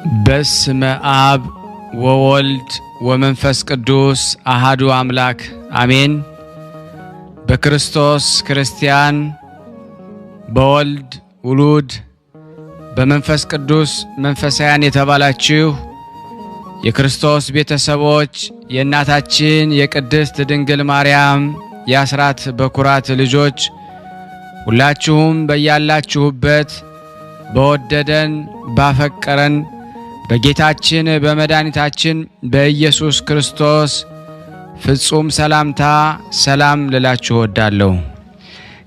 በስመ አብ ወወልድ ወመንፈስ ቅዱስ አሐዱ አምላክ አሜን። በክርስቶስ ክርስቲያን በወልድ ውሉድ በመንፈስ ቅዱስ መንፈሳውያን የተባላችሁ የክርስቶስ ቤተሰቦች የእናታችን የቅድስት ድንግል ማርያም የአስራት በኩራት ልጆች ሁላችሁም በያላችሁበት በወደደን ባፈቀረን በጌታችን በመድኃኒታችን በኢየሱስ ክርስቶስ ፍጹም ሰላምታ ሰላም ልላችሁ ወዳለሁ።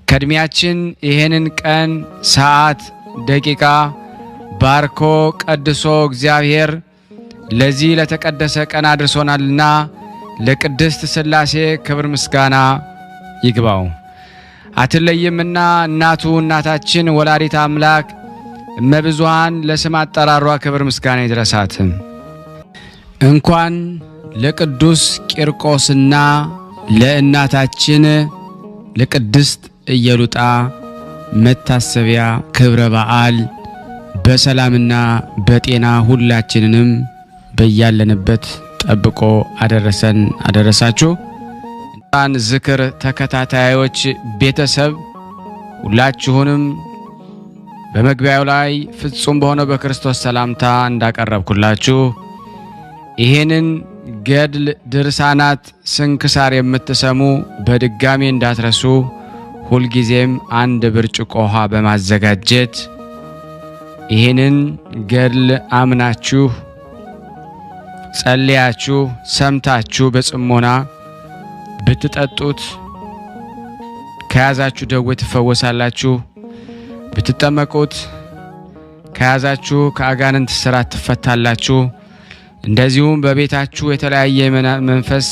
ከእድሜያችን ይሄንን ቀን ሰዓት ደቂቃ ባርኮ ቀድሶ እግዚአብሔር ለዚህ ለተቀደሰ ቀን አድርሶናልና ለቅድስት ሥላሴ ክብር ምስጋና ይግባው። አትለይምና እናቱ እናታችን ወላዲተ አምላክ እመብዙኃን ለስም አጠራሯ ክብር ምስጋና ይድረሳት። እንኳን ለቅዱስ ቂርቆስና ለእናታችን ለቅድስት ኢየሉጣ መታሰቢያ ክብረ በዓል በሰላምና በጤና ሁላችንንም በያለንበት ጠብቆ አደረሰን አደረሳችሁ። እንኳን ዝክር ተከታታዮች ቤተሰብ ሁላችሁንም በመግቢያው ላይ ፍጹም በሆነው በክርስቶስ ሰላምታ እንዳቀረብኩላችሁ ይሄንን ገድል ድርሳናት ስንክሳር የምትሰሙ በድጋሚ እንዳትረሱ ሁልጊዜም አንድ ብርጭቆ ውሃ በማዘጋጀት ይሄንን ገድል አምናችሁ ጸልያችሁ ሰምታችሁ በጽሞና ብትጠጡት ከያዛችሁ ደዌ ትፈወሳላችሁ። ብትጠመቁት ከያዛችሁ ከአጋንንት ስራት ትፈታላችሁ። እንደዚሁም በቤታችሁ የተለያየ መንፈስ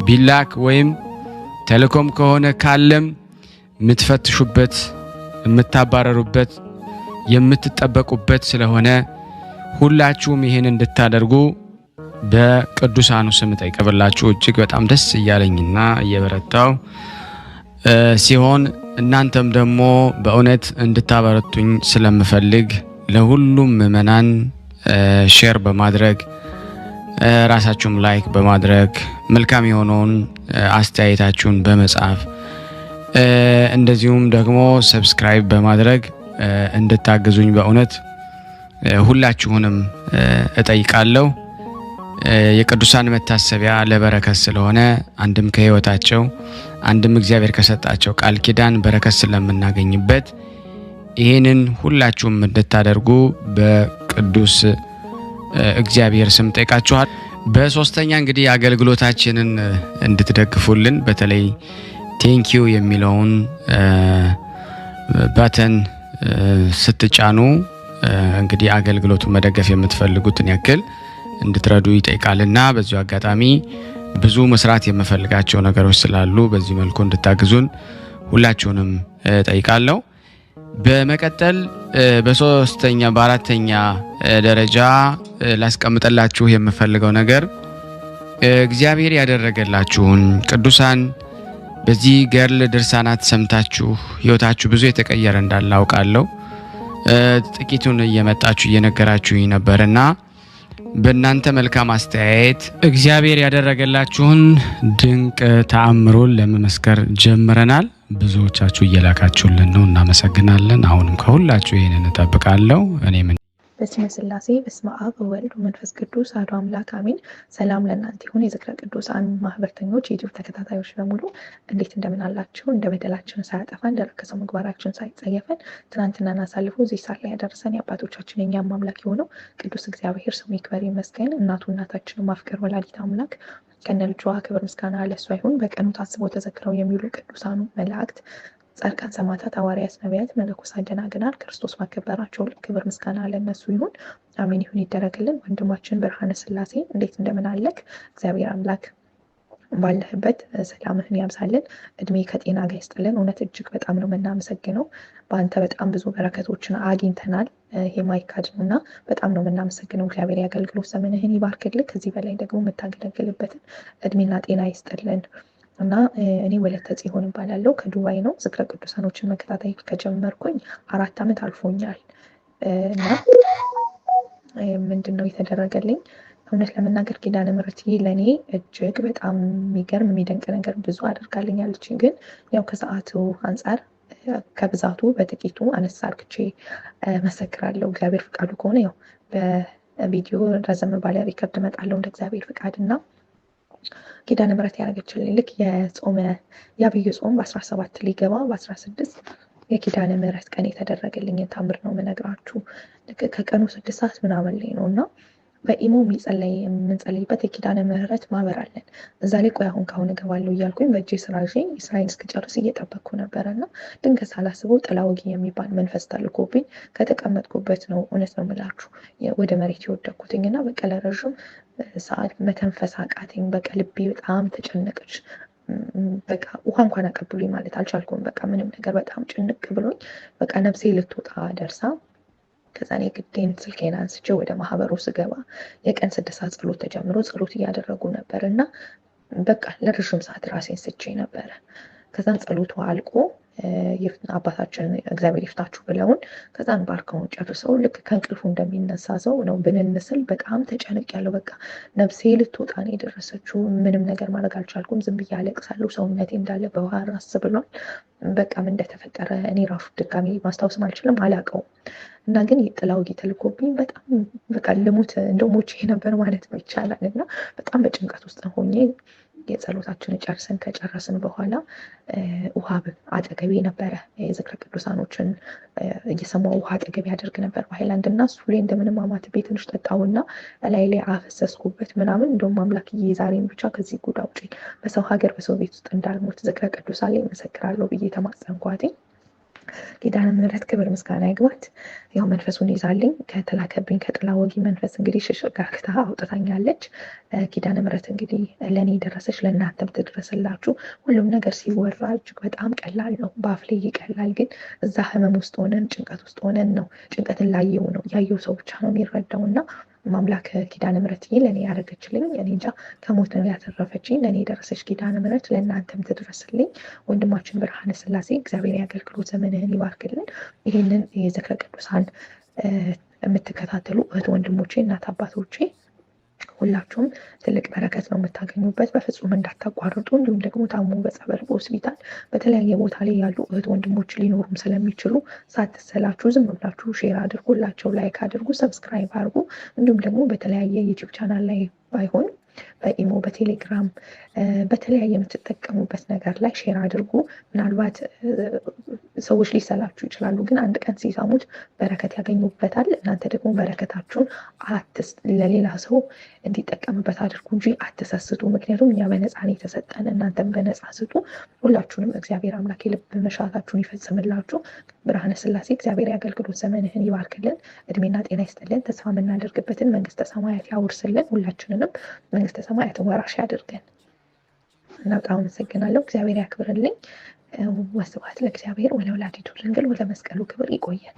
ቢላክ ወይም ተልኮም ከሆነ ካለም የምትፈትሹበት የምታባረሩበት የምትጠበቁበት ስለሆነ ሁላችሁም ይሄን እንድታደርጉ በቅዱሳኑ ስም ጠይቀብላችሁ እጅግ በጣም ደስ እያለኝና እየበረታው ሲሆን እናንተም ደግሞ በእውነት እንድታበረቱኝ ስለምፈልግ ለሁሉም ምእመናን ሼር በማድረግ ራሳችሁም ላይክ በማድረግ መልካም የሆነውን አስተያየታችሁን በመጻፍ እንደዚሁም ደግሞ ሰብስክራይብ በማድረግ እንድታግዙኝ በእውነት ሁላችሁንም እጠይቃለሁ። የቅዱሳን መታሰቢያ ለበረከት ስለሆነ አንድም ከሕይወታቸው አንድም እግዚአብሔር ከሰጣቸው ቃል ኪዳን በረከት ስለምናገኝበት ይሄንን ሁላችሁም እንድታደርጉ በቅዱስ እግዚአብሔር ስም ጠይቃችኋል። በሶስተኛ እንግዲህ አገልግሎታችንን እንድትደግፉልን በተለይ ቴንኪዩ የሚለውን ባተን ስትጫኑ እንግዲህ አገልግሎቱን መደገፍ የምትፈልጉትን ያክል እንድትረዱ ይጠይቃልና በዚሁ አጋጣሚ ብዙ መስራት የምፈልጋቸው ነገሮች ስላሉ በዚህ መልኩ እንድታግዙን ሁላችሁንም ጠይቃለሁ። በመቀጠል በሶስተኛ በአራተኛ ደረጃ ላስቀምጠላችሁ የምፈልገው ነገር እግዚአብሔር ያደረገላችሁን ቅዱሳን በዚህ ገድል ድርሳናት ሰምታችሁ ሕይወታችሁ ብዙ የተቀየረ እንዳለ አውቃለሁ። ጥቂቱን እየመጣችሁ እየነገራችሁኝ ነበርና በእናንተ መልካም አስተያየት እግዚአብሔር ያደረገላችሁን ድንቅ ተአምሮን ለመመስከር ጀምረናል። ብዙዎቻችሁ እየላካችሁልን ነው፣ እናመሰግናለን። አሁንም ከሁላችሁ ይሄንን እጠብቃለሁ። እኔም በስመ ሥላሴ በስመ አብ ወወልድ ወመንፈስ ቅዱስ አሐዱ አምላክ አሜን። ሰላም ለእናንተ ይሁን። የዝክረ ቅዱሳን ማህበርተኞች የዩቲዩብ ተከታታዮች በሙሉ እንዴት እንደምን አላችሁ? እንደ በደላችን ሳያጠፋን እንደ ረከሰው ምግባራችን ሳይጸየፈን ትናንትናን አሳልፎ እዚህ ሰዓት ላይ ያደረሰን የአባቶቻችን የእኛም አምላክ የሆነው ቅዱስ እግዚአብሔር ስሙ ይክበር ይመስገን። እናታችንን ማፍቀር ወላዲተ አምላክ ከነ ልጇ ክብር ምስጋና ለእሷ ይሁን። በቀኑ ታስበው ተዘክረው የሚውሉ ቅዱሳኑ መላእክት ጻድቃን ሰማዕታት ሐዋርያት ነቢያት መነኮሳት ደናግላን ክርስቶስ ማከበራቸው ክብር ምስጋና ለነሱ ይሁን አሜን ይሁን ይደረግልን። ወንድማችን ብርሃነ ሥላሴ እንዴት እንደምን አለክ? እግዚአብሔር አምላክ ባለህበት ሰላምህን ያብዛልን፣ እድሜ ከጤና ጋር ይስጥልን። እውነት እጅግ በጣም ነው የምናመሰግነው። በአንተ በጣም ብዙ በረከቶችን አግኝተናል። ይሄ ማይካድ ነውና በጣም ነው የምናመሰግነው። እግዚአብሔር ያገልግሎት ዘመንህን ይባርክልህ። ከዚህ በላይ ደግሞ የምታገለግልበትን እድሜና ጤና ይስጥልን። እና እኔ ወለተ ጽዮን እባላለሁ ከዱባይ ነው። ዝክረ ቅዱሳኖችን መከታተል ከጀመርኩኝ 4 ዓመት አልፎኛል እና ምንድነው የተደረገልኝ? እውነት ለመናገር ኪዳነ ምሕረት ለእኔ እጅግ በጣም የሚገርም የሚደንቅ ነገር ብዙ አድርጋልኛለች። ግን ያው ከሰዓቱ አንጻር ከብዛቱ በጥቂቱ አነሳ አርግቼ መሰክራለሁ። እግዚአብሔር ፍቃዱ ከሆነ ያው በቪዲዮ ረዘም ባለ ሪከርድ እመጣለሁ እንደ እግዚአብሔር ፍቃድ እና ኪዳነ ምሕረት ያደረገችልኝ ልክ የአብይ ጾም በ17 ሊገባ በ16 የኪዳነ ምሕረት ቀን የተደረገልኝን ታምር ነው የምነግራችሁ። ልክ ከቀኑ 6 ሰዓት ምናምን ላይ ነው እና በኢሞ የምንጸልይበት የኪዳነ ምሕረት ማህበር አለን። እዛ ላይ ቆይ አሁን እገባለሁ እያልኩኝ በእጄ ስራ ይዤ ስራዬን እስክጨርስ እየጠበቅኩ ነበረ እና ድንገት ሳላስበው ጥላ ወጊ የሚባል መንፈስ ተልኮብኝ ከተቀመጥኩበት ነው እውነት ነው የምላችሁ ወደ መሬት የወደኩትኝ እና በቃ ለረዥም ሰዓት መተንፈስ አቃተኝ። በቃ ልቤ በጣም ተጨነቀች። በቃ ውሃ እንኳን አቀብሉኝ ማለት አልቻልኩም። በቃ ምንም ነገር በጣም ጭንቅ ብሎኝ በቃ ነፍሴ ልትወጣ ደርሳ ከዛ እኔ ግዴን ስልኬን አንስቼ ወደ ማህበሩ ስገባ የቀን 6 ሰዓት ጸሎት ተጀምሮ ጸሎት እያደረጉ ነበር እና በቃ ለረዥም ሰዓት ራሴን ስቼ ነበረ። ከዛን ጸሎቱ አልቆ አባታችን እግዚአብሔር ይፍታችሁ ብለውን ከዛን ባርከውን ጨርሰው ልክ ከእንቅልፉ እንደሚነሳ ሰው ነው ብንንስል በጣም ተጨነቅ ያለው በቃ ነፍሴ ልትወጣ ነው የደረሰችው። ምንም ነገር ማድረግ አልቻልኩም። ዝም ብዬ አለቅሳለሁ። ሰውነቴ እንዳለ በውሃ ራስ ብሏል። በቃ ምን እንደተፈጠረ እኔ ራሱ ድጋሚ ማስታወስም አልችልም አላውቀውም። እና ግን ጥላ ወጊ ተልኮብኝ በጣም በቃ ልሙት እንደው ሞቼ ነበር ማለት ነው ይቻላል። እና በጣም በጭንቀት ውስጥ ሆኜ የጸሎታችንን ከጨረስን በኋላ ውሃ አጠገቤ ነበረ። የዝክረ ቅዱሳኖችን እየሰማሁ ውሃ አጠገቤ ያደርግ ነበር በሃይላንድ እና እሱ ላይ እንደምንም አማትቤ ትንሽ ጠጣሁና ላይ አፈሰስኩበት ምናምን። እንደውም አምላክዬ ዛሬን ብቻ ከዚህ ጉድ አውጪኝ፣ በሰው ሀገር በሰው ቤት ውስጥ እንዳልሞት ዝክረ ቅዱሳን ላይ መሰክራለሁ ብዬ ተማጸንኳትኝ። ኪዳነ ምሕረት ክብር ምስጋና ይግባት። ያው መንፈሱን ይዛልኝ ከተላከብኝ ከጥላ ወጊ መንፈስ እንግዲህ ሽሽጋግታ አውጥታኛለች። ኪዳነ ምሕረት እንግዲህ ለእኔ ደረሰች፣ ለእናንተም ትድረስላችሁ። ሁሉም ነገር ሲወራ እጅግ በጣም ቀላል ነው፣ በአፍ ላይ ይቀላል። ግን እዛ ህመም ውስጥ ሆነን ጭንቀት ውስጥ ሆነን ነው ጭንቀትን ያየው ሰው ብቻ ነው የሚረዳው እና ማምላክ ኪዳነ ምሕረት ለእኔ ያደረገችልኝ እኔ እንጃ ከሞት ነው ያተረፈችኝ። ለእኔ የደረሰች ኪዳነ ምሕረት ለእናንተም ትድረስልኝ። ወንድማችን ብርሃነ ስላሴ እግዚአብሔር የአገልግሎት ዘመንህን ይባርክልን። ይህንን የዝክረ ቅዱሳን የምትከታተሉ እህት ወንድሞቼ፣ እናት አባቶቼ ሁላችሁም ትልቅ በረከት ነው የምታገኙበት። በፍጹም እንዳታቋርጡ። እንዲሁም ደግሞ ታሞ በጸበል በሆስፒታል በተለያየ ቦታ ላይ ያሉ እህት ወንድሞች ሊኖሩም ስለሚችሉ ሳትሰላችሁ ዝም ብላችሁ ሼር አድርጉላቸው፣ ላይክ አድርጉ፣ ሰብስክራይብ አድርጉ። እንዲሁም ደግሞ በተለያየ ዩቲዩብ ቻናል ላይ ባይሆን በኢሞ በቴሌግራም በተለያየ የምትጠቀሙበት ነገር ላይ ሼር አድርጉ። ምናልባት ሰዎች ሊሰላችሁ ይችላሉ፣ ግን አንድ ቀን ሲሰሙት በረከት ያገኙበታል። እናንተ ደግሞ በረከታችሁን ለሌላ ሰው እንዲጠቀምበት አድርጉ እንጂ አትሰስቱ። ምክንያቱም እኛ በነፃ ነው የተሰጠን፣ እናንተም በነፃ ስጡ። ሁላችሁንም እግዚአብሔር አምላክ የልብ መሻታችሁን ይፈጽምላችሁ። ብርሃነ ስላሴ እግዚአብሔር የአገልግሎት ዘመንህን ይባርክልን፣ እድሜና ጤና ይስጥልን፣ ተስፋ የምናደርግበትን መንግስተ ሰማያት ያውርስልን። ሁላችንንም መንግስተ ሰማያትን ወራሽ ያድርገን እና በጣም አመሰግናለሁ። እግዚአብሔር ያክብርልኝ። ወስብሐት ለእግዚአብሔር ወለወላዲቱ ድንግል ወለመስቀሉ ክብር። ይቆያል።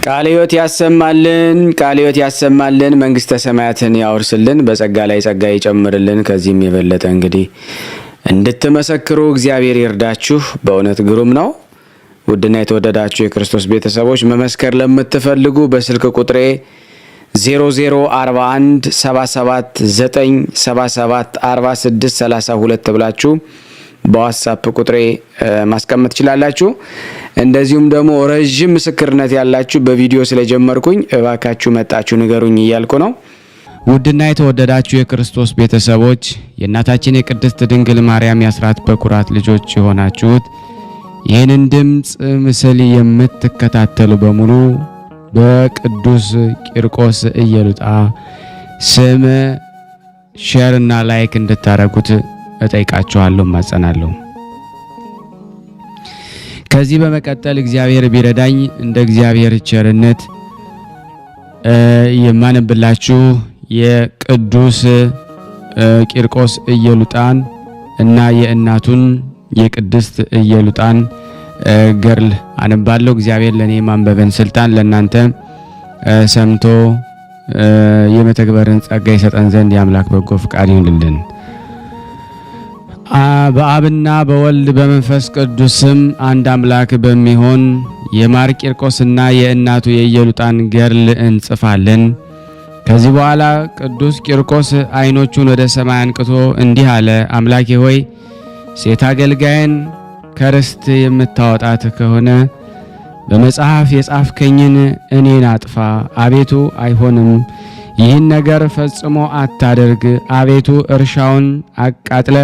ቃለ ሕይወት ያሰማልን፣ ቃለ ሕይወት ያሰማልን፣ መንግስተ ሰማያትን ያወርስልን፣ በጸጋ ላይ ጸጋ ይጨምርልን። ከዚህም የበለጠ እንግዲህ እንድትመሰክሩ እግዚአብሔር ይርዳችሁ። በእውነት ግሩም ነው። ውድና የተወደዳችሁ የክርስቶስ ቤተሰቦች መመስከር ለምትፈልጉ በስልክ ቁጥሬ 0041 77 977 46 32 ብላችሁ በዋትስአፕ ቁጥሬ ማስቀመጥ ትችላላችሁ። እንደዚሁም ደግሞ ረጅም ምስክርነት ያላችሁ በቪዲዮ ስለጀመርኩኝ እባካችሁ መጣችሁ ንገሩኝ እያልኩ ነው። ውድና የተወደዳችሁ የክርስቶስ ቤተሰቦች የእናታችን የቅድስት ድንግል ማርያም የአስራት በኩራት ልጆች የሆናችሁት ይህንን ድምፅ ምስል የምትከታተሉ በሙሉ በቅዱስ ቂርቆስ ኢየሉጣ ስም ሼር እና ላይክ እንድታረጉት እጠይቃችኋለሁ፣ ማጸናለሁ። ከዚህ በመቀጠል እግዚአብሔር ቢረዳኝ እንደ እግዚአብሔር ቸርነት የማነብላችሁ የቅዱስ ቂርቆስ ኢየሉጣን እና የእናቱን የቅድስት ኢየሉጣን ገርል አነባለሁ። እግዚአብሔር ለኔ ማንበብን ስልጣን ለእናንተ ሰምቶ የመተግበርን ጸጋ ይሰጠን ዘንድ የአምላክ በጎ ፍቃድ ይሁንልን። በአብና በወልድ በመንፈስ ቅዱስም አንድ አምላክ በሚሆን የማር ቂርቆስና የእናቱ የኢየሉጣን ገድል እንጽፋለን። ከዚህ በኋላ ቅዱስ ቂርቆስ ዓይኖቹን ወደ ሰማይ አንቅቶ እንዲህ አለ። አምላኬ ሆይ ሴት አገልጋይን ከርስት የምታወጣት ከሆነ በመጽሐፍ የጻፍከኝን እኔን አጥፋ። አቤቱ አይሆንም፣ ይህን ነገር ፈጽሞ አታደርግ። አቤቱ እርሻውን አቃጥለ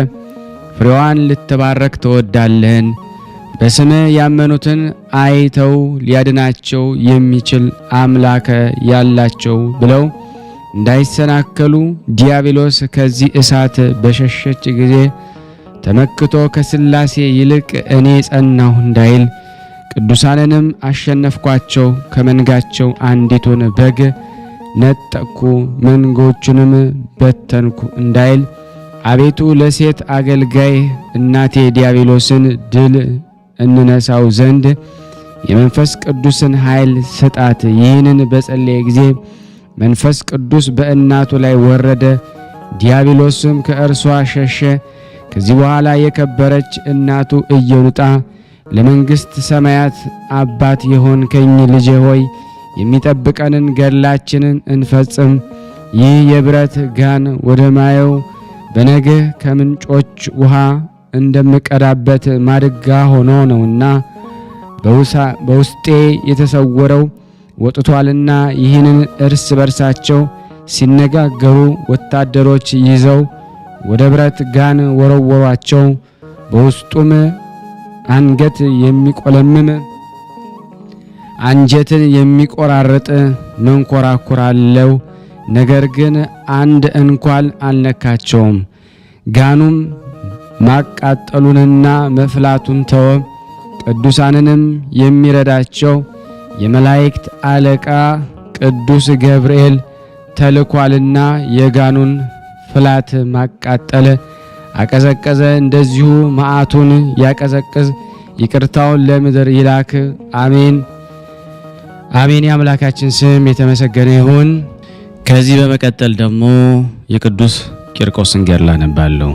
ፍሬዋን ልትባረክ ትወዳለህን? በስምህ ያመኑትን አይተው ሊያድናቸው የሚችል አምላክ ያላቸው ብለው እንዳይሰናከሉ ዲያብሎስ ከዚህ እሳት በሸሸች ጊዜ ተመክቶ ከሥላሴ ይልቅ እኔ ጸናሁ እንዳይል፣ ቅዱሳንንም አሸነፍኳቸው፣ ከመንጋቸው አንዲቱን በግ ነጠቅኩ፣ መንጎቹንም በተንኩ እንዳይል፣ አቤቱ ለሴት አገልጋይ እናቴ ዲያብሎስን ድል እንነሳው ዘንድ የመንፈስ ቅዱስን ኃይል ስጣት። ይህንን በጸለየ ጊዜ መንፈስ ቅዱስ በእናቱ ላይ ወረደ፣ ዲያብሎስም ከእርሷ ሸሸ። ከዚህ በኋላ የከበረች እናቱ ኢየሉጣ ለመንግሥት ሰማያት አባት የሆንከኝ ልጄ ሆይ የሚጠብቀንን ገድላችንን እንፈጽም። ይህ የብረት ጋን ወደ ማየው በነግህ ከምንጮች ውሃ እንደምቀዳበት ማድጋ ሆኖ ነውና በውስጤ የተሰወረው ወጥቷልና። ይህንን እርስ በርሳቸው ሲነጋገሩ ወታደሮች ይዘው ወደ ብረት ጋን ወረወሯቸው። በውስጡም አንገት የሚቆለምም አንጀትን የሚቆራርጥ መንኮራኩር አለው። ነገር ግን አንድ እንኳን አልነካቸውም። ጋኑም ማቃጠሉንና መፍላቱን ተወ። ቅዱሳንንም የሚረዳቸው የመላእክት አለቃ ቅዱስ ገብርኤል ተልኳልና የጋኑን ፍላት ማቃጠል አቀዘቀዘ። እንደዚሁ መዓቱን ያቀዘቅዝ፣ ይቅርታውን ለምድር ይላክ። አሜን አሜን። የአምላካችን ስም የተመሰገነ ይሁን። ከዚህ በመቀጠል ደግሞ የቅዱስ ቂርቆስን ገድል አነባለሁ።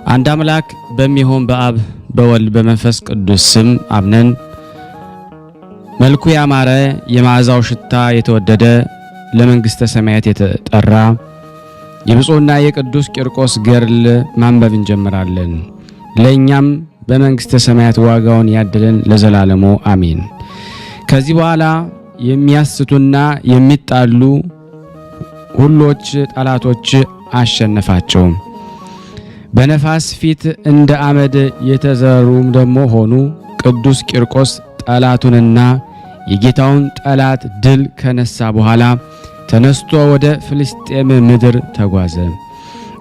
አንድ አምላክ በሚሆን በአብ በወልድ በመንፈስ ቅዱስ ስም አምነን መልኩ ያማረ የመዓዛው ሽታ የተወደደ ለመንግሥተ ሰማያት የተጠራ የብፁዕና የቅዱስ ቂርቆስ ገድል ማንበብ እንጀምራለን። ለእኛም በመንግሥተ ሰማያት ዋጋውን ያድለን ለዘላለሙ አሜን። ከዚህ በኋላ የሚያስቱና የሚጣሉ ሁሎች ጠላቶች አሸነፋቸው። በነፋስ ፊት እንደ አመድ የተዘሩም ደግሞ ሆኑ። ቅዱስ ቂርቆስ ጠላቱንና የጌታውን ጠላት ድል ከነሳ በኋላ ተነስቶ ወደ ፍልስጤም ምድር ተጓዘ።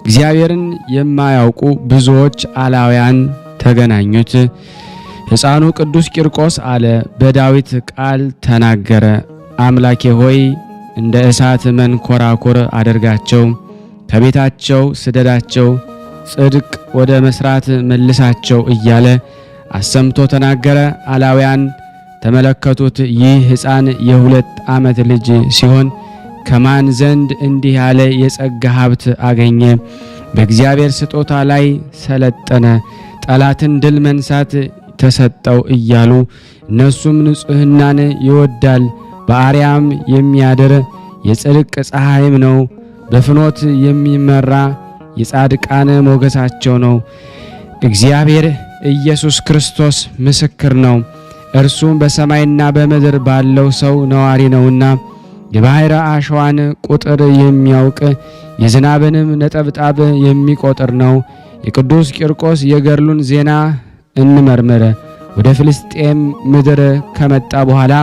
እግዚአብሔርን የማያውቁ ብዙዎች አላውያን ተገናኙት። ሕፃኑ ቅዱስ ቂርቆስ አለ፣ በዳዊት ቃል ተናገረ። አምላኬ ሆይ እንደ እሳት መንኮራኩር አድርጋቸው፣ ከቤታቸው ስደዳቸው፣ ጽድቅ ወደ መስራት መልሳቸው እያለ አሰምቶ ተናገረ። አላውያን ተመለከቱት። ይህ ሕፃን የ2 ዓመት ልጅ ሲሆን ከማን ዘንድ እንዲህ ያለ የጸጋ ሀብት አገኘ? በእግዚአብሔር ስጦታ ላይ ሰለጠነ፣ ጠላትን ድል መንሳት ተሰጠው እያሉ እነሱም ንጽሕናን ይወዳል፣ በአርያም የሚያድር የጽድቅ ፀሐይም ነው፣ በፍኖት የሚመራ የጻድቃን ሞገሳቸው ነው። እግዚአብሔር ኢየሱስ ክርስቶስ ምስክር ነው። እርሱም በሰማይና በምድር ባለው ሰው ነዋሪ ነውና የባሕር አሸዋን ቁጥር የሚያውቅ የዝናብንም ነጠብጣብ የሚቆጥር ነው። የቅዱስ ቂርቆስ የገድሉን ዜና እንመርምር። ወደ ፍልስጤም ምድር ከመጣ በኋላ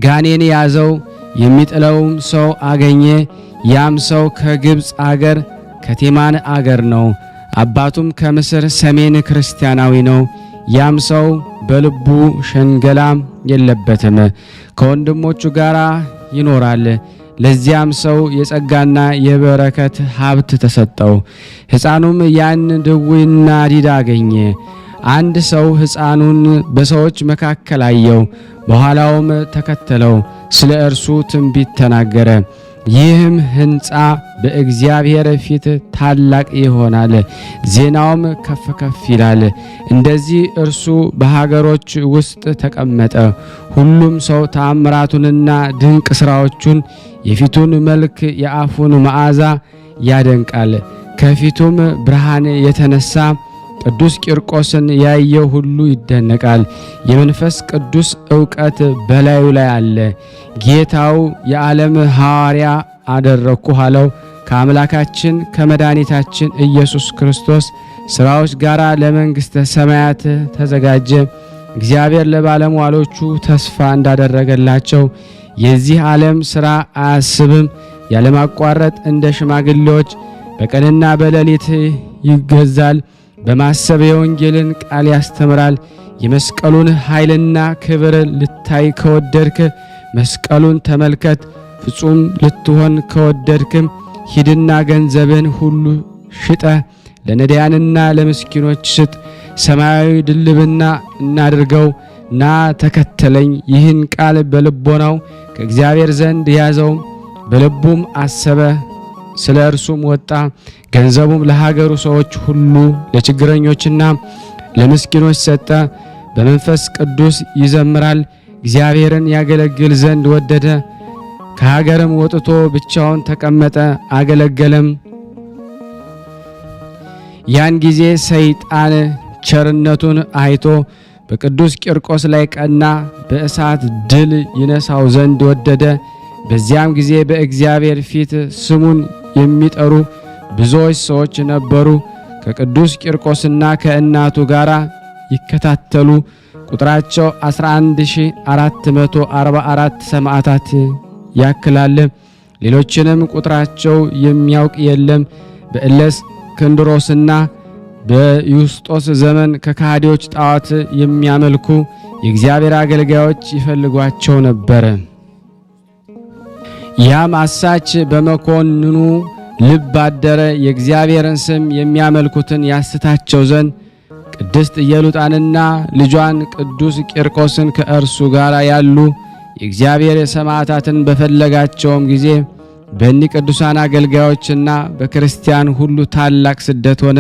ጋኔን ያዘው፣ የሚጥለውም ሰው አገኘ። ያም ሰው ከግብፅ አገር ከቴማን አገር ነው። አባቱም ከምስር ሰሜን ክርስቲያናዊ ነው። ያም ሰው በልቡ ሸንገላ የለበትም፣ ከወንድሞቹ ጋር ይኖራል። ለዚያም ሰው የጸጋና የበረከት ሀብት ተሰጠው። ሕፃኑም ያን ድውይና ዲዳ አገኘ። አንድ ሰው ሕፃኑን በሰዎች መካከል አየው፣ በኋላውም ተከተለው፣ ስለ እርሱ ትንቢት ተናገረ። ይህም ሕንፃ በእግዚአብሔር ፊት ታላቅ ይሆናል፣ ዜናውም ከፍ ከፍ ይላል። እንደዚህ እርሱ በሀገሮች ውስጥ ተቀመጠ። ሁሉም ሰው ተአምራቱንና ድንቅ ሥራዎቹን፣ የፊቱን መልክ፣ የአፉን መዓዛ ያደንቃል። ከፊቱም ብርሃን የተነሳ ቅዱስ ቂርቆስን ያየው ሁሉ ይደነቃል። የመንፈስ ቅዱስ ዕውቀት በላዩ ላይ አለ። ጌታው የዓለም ሐዋርያ አደረግኩህ አለው። ከአምላካችን ከመድኃኒታችን ኢየሱስ ክርስቶስ ሥራዎች ጋር ለመንግሥተ ሰማያት ተዘጋጀ። እግዚአብሔር ለባለሟሎቹ ተስፋ እንዳደረገላቸው የዚህ ዓለም ሥራ አያስብም። ያለማቋረጥ እንደ ሽማግሌዎች በቀንና በሌሊት ይገዛል። በማሰብ የወንጌልን ቃል ያስተምራል። የመስቀሉን ኃይልና ክብር ልታይ ከወደድክ መስቀሉን ተመልከት። ፍጹም ልትሆን ከወደድክም ሂድና ገንዘብን ሁሉ ሽጠ ለነዳያንና ለምስኪኖች ስጥ። ሰማያዊ ድልብና እናድርገው፣ ና ተከተለኝ። ይህን ቃል በልቦናው ከእግዚአብሔር ዘንድ ያዘው፣ በልቡም አሰበ። ስለ እርሱም ወጣ። ገንዘቡም ለሀገሩ ሰዎች ሁሉ ለችግረኞችና ለምስኪኖች ሰጠ። በመንፈስ ቅዱስ ይዘምራል። እግዚአብሔርን ያገለግል ዘንድ ወደደ። ከሀገርም ወጥቶ ብቻውን ተቀመጠ፣ አገለገለም። ያን ጊዜ ሰይጣን ቸርነቱን አይቶ በቅዱስ ቂርቆስ ላይ ቀና፣ በእሳት ድል ይነሳው ዘንድ ወደደ። በዚያም ጊዜ በእግዚአብሔር ፊት ስሙን የሚጠሩ ብዙዎች ሰዎች ነበሩ። ከቅዱስ ቂርቆስና ከእናቱ ጋር ይከታተሉ። ቁጥራቸው 11444 ሰማዕታት ያክላል። ሌሎችንም ቁጥራቸው የሚያውቅ የለም። በእለስ ክንድሮስና በዩስጦስ ዘመን ከካህዲዎች ጣዖት የሚያመልኩ የእግዚአብሔር አገልጋዮች ይፈልጓቸው ነበር። ያም አሳች በመኮንኑ ልብ አደረ። የእግዚአብሔርን ስም የሚያመልኩትን ያስታቸው ዘንድ ቅድስት ኢየሉጣንና ልጇን ቅዱስ ቂርቆስን ከእርሱ ጋር ያሉ የእግዚአብሔር ሰማዕታትን በፈለጋቸውም ጊዜ በእኒ ቅዱሳን አገልጋዮችና በክርስቲያን ሁሉ ታላቅ ስደት ሆነ።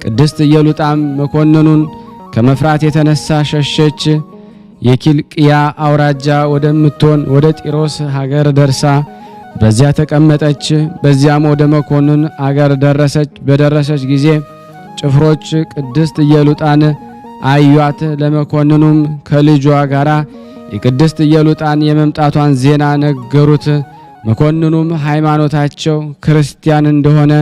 ቅድስት ኢየሉጣም መኮንኑን ከመፍራት የተነሳ ሸሸች። የኪልቅያ አውራጃ ወደምትሆን ወደ ጢሮስ ሀገር ደርሳ በዚያ ተቀመጠች። በዚያም ወደ መኮንን አገር ደረሰች። በደረሰች ጊዜ ጭፍሮች ቅድስት ኢየሉጣን አዩአት። ለመኮንኑም ከልጇ ጋራ የቅድስት ኢየሉጣን የመምጣቷን ዜና ነገሩት። መኮንኑም ሃይማኖታቸው ክርስቲያን እንደሆነ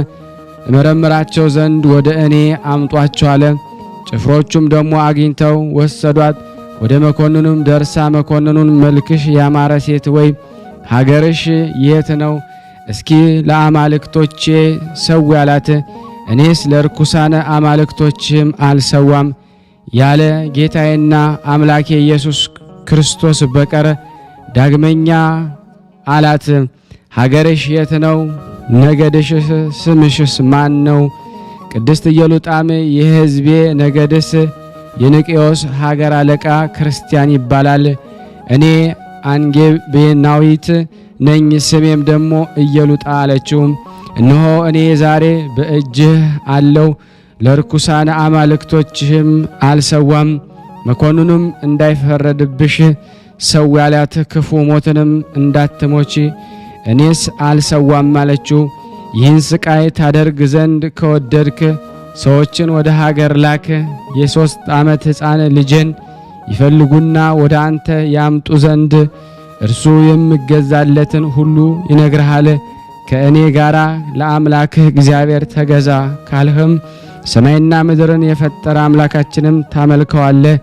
እመረምራቸው ዘንድ ወደ እኔ አምጧቸው አለ። ጭፍሮቹም ደግሞ አግኝተው ወሰዷት። ወደ መኮንኑም ደርሳ መኮንኑን መልክሽ ያማረ ሴት ወይ ሀገርሽ የት ነው? እስኪ ለአማልክቶቼ ሰዊ አላት። እኔስ ለርኩሳነ አማልክቶችም አልሰዋም ያለ ጌታዬና አምላኬ ኢየሱስ ክርስቶስ በቀር። ዳግመኛ አላት፣ ሀገርሽ የት ነው? ነገድሽስ ስምሽስ ማን ነው? ቅድስት ኢየሉጣም የሕዝቤ ነገድስ የንቅዮስ ሀገር አለቃ ክርስቲያን ይባላል። እኔ አንጌቤናዊት ነኝ፣ ስሜም ደግሞ ኢየሉጣ አለችው። እነሆ እኔ ዛሬ በእጅህ አለው፣ ለርኩሳን አማልክቶችህም አልሰዋም። መኮንኑም እንዳይፈረድብሽ ሰዊ አላት፣ ክፉ ሞትንም እንዳትሞቺ እኔስ አልሰዋም አለችው። ይህን ስቃይ ታደርግ ዘንድ ከወደድክ ሰዎችን ወደ ሀገር ላክ። የ3 ዓመት ሕፃን ልጅን ይፈልጉና ወደ አንተ ያምጡ ዘንድ እርሱ የምገዛለትን ሁሉ ይነግርሃል። ከእኔ ጋር ለአምላክህ እግዚአብሔር ተገዛ ካልህም ሰማይና ምድርን የፈጠረ አምላካችንም ታመልከዋለህ።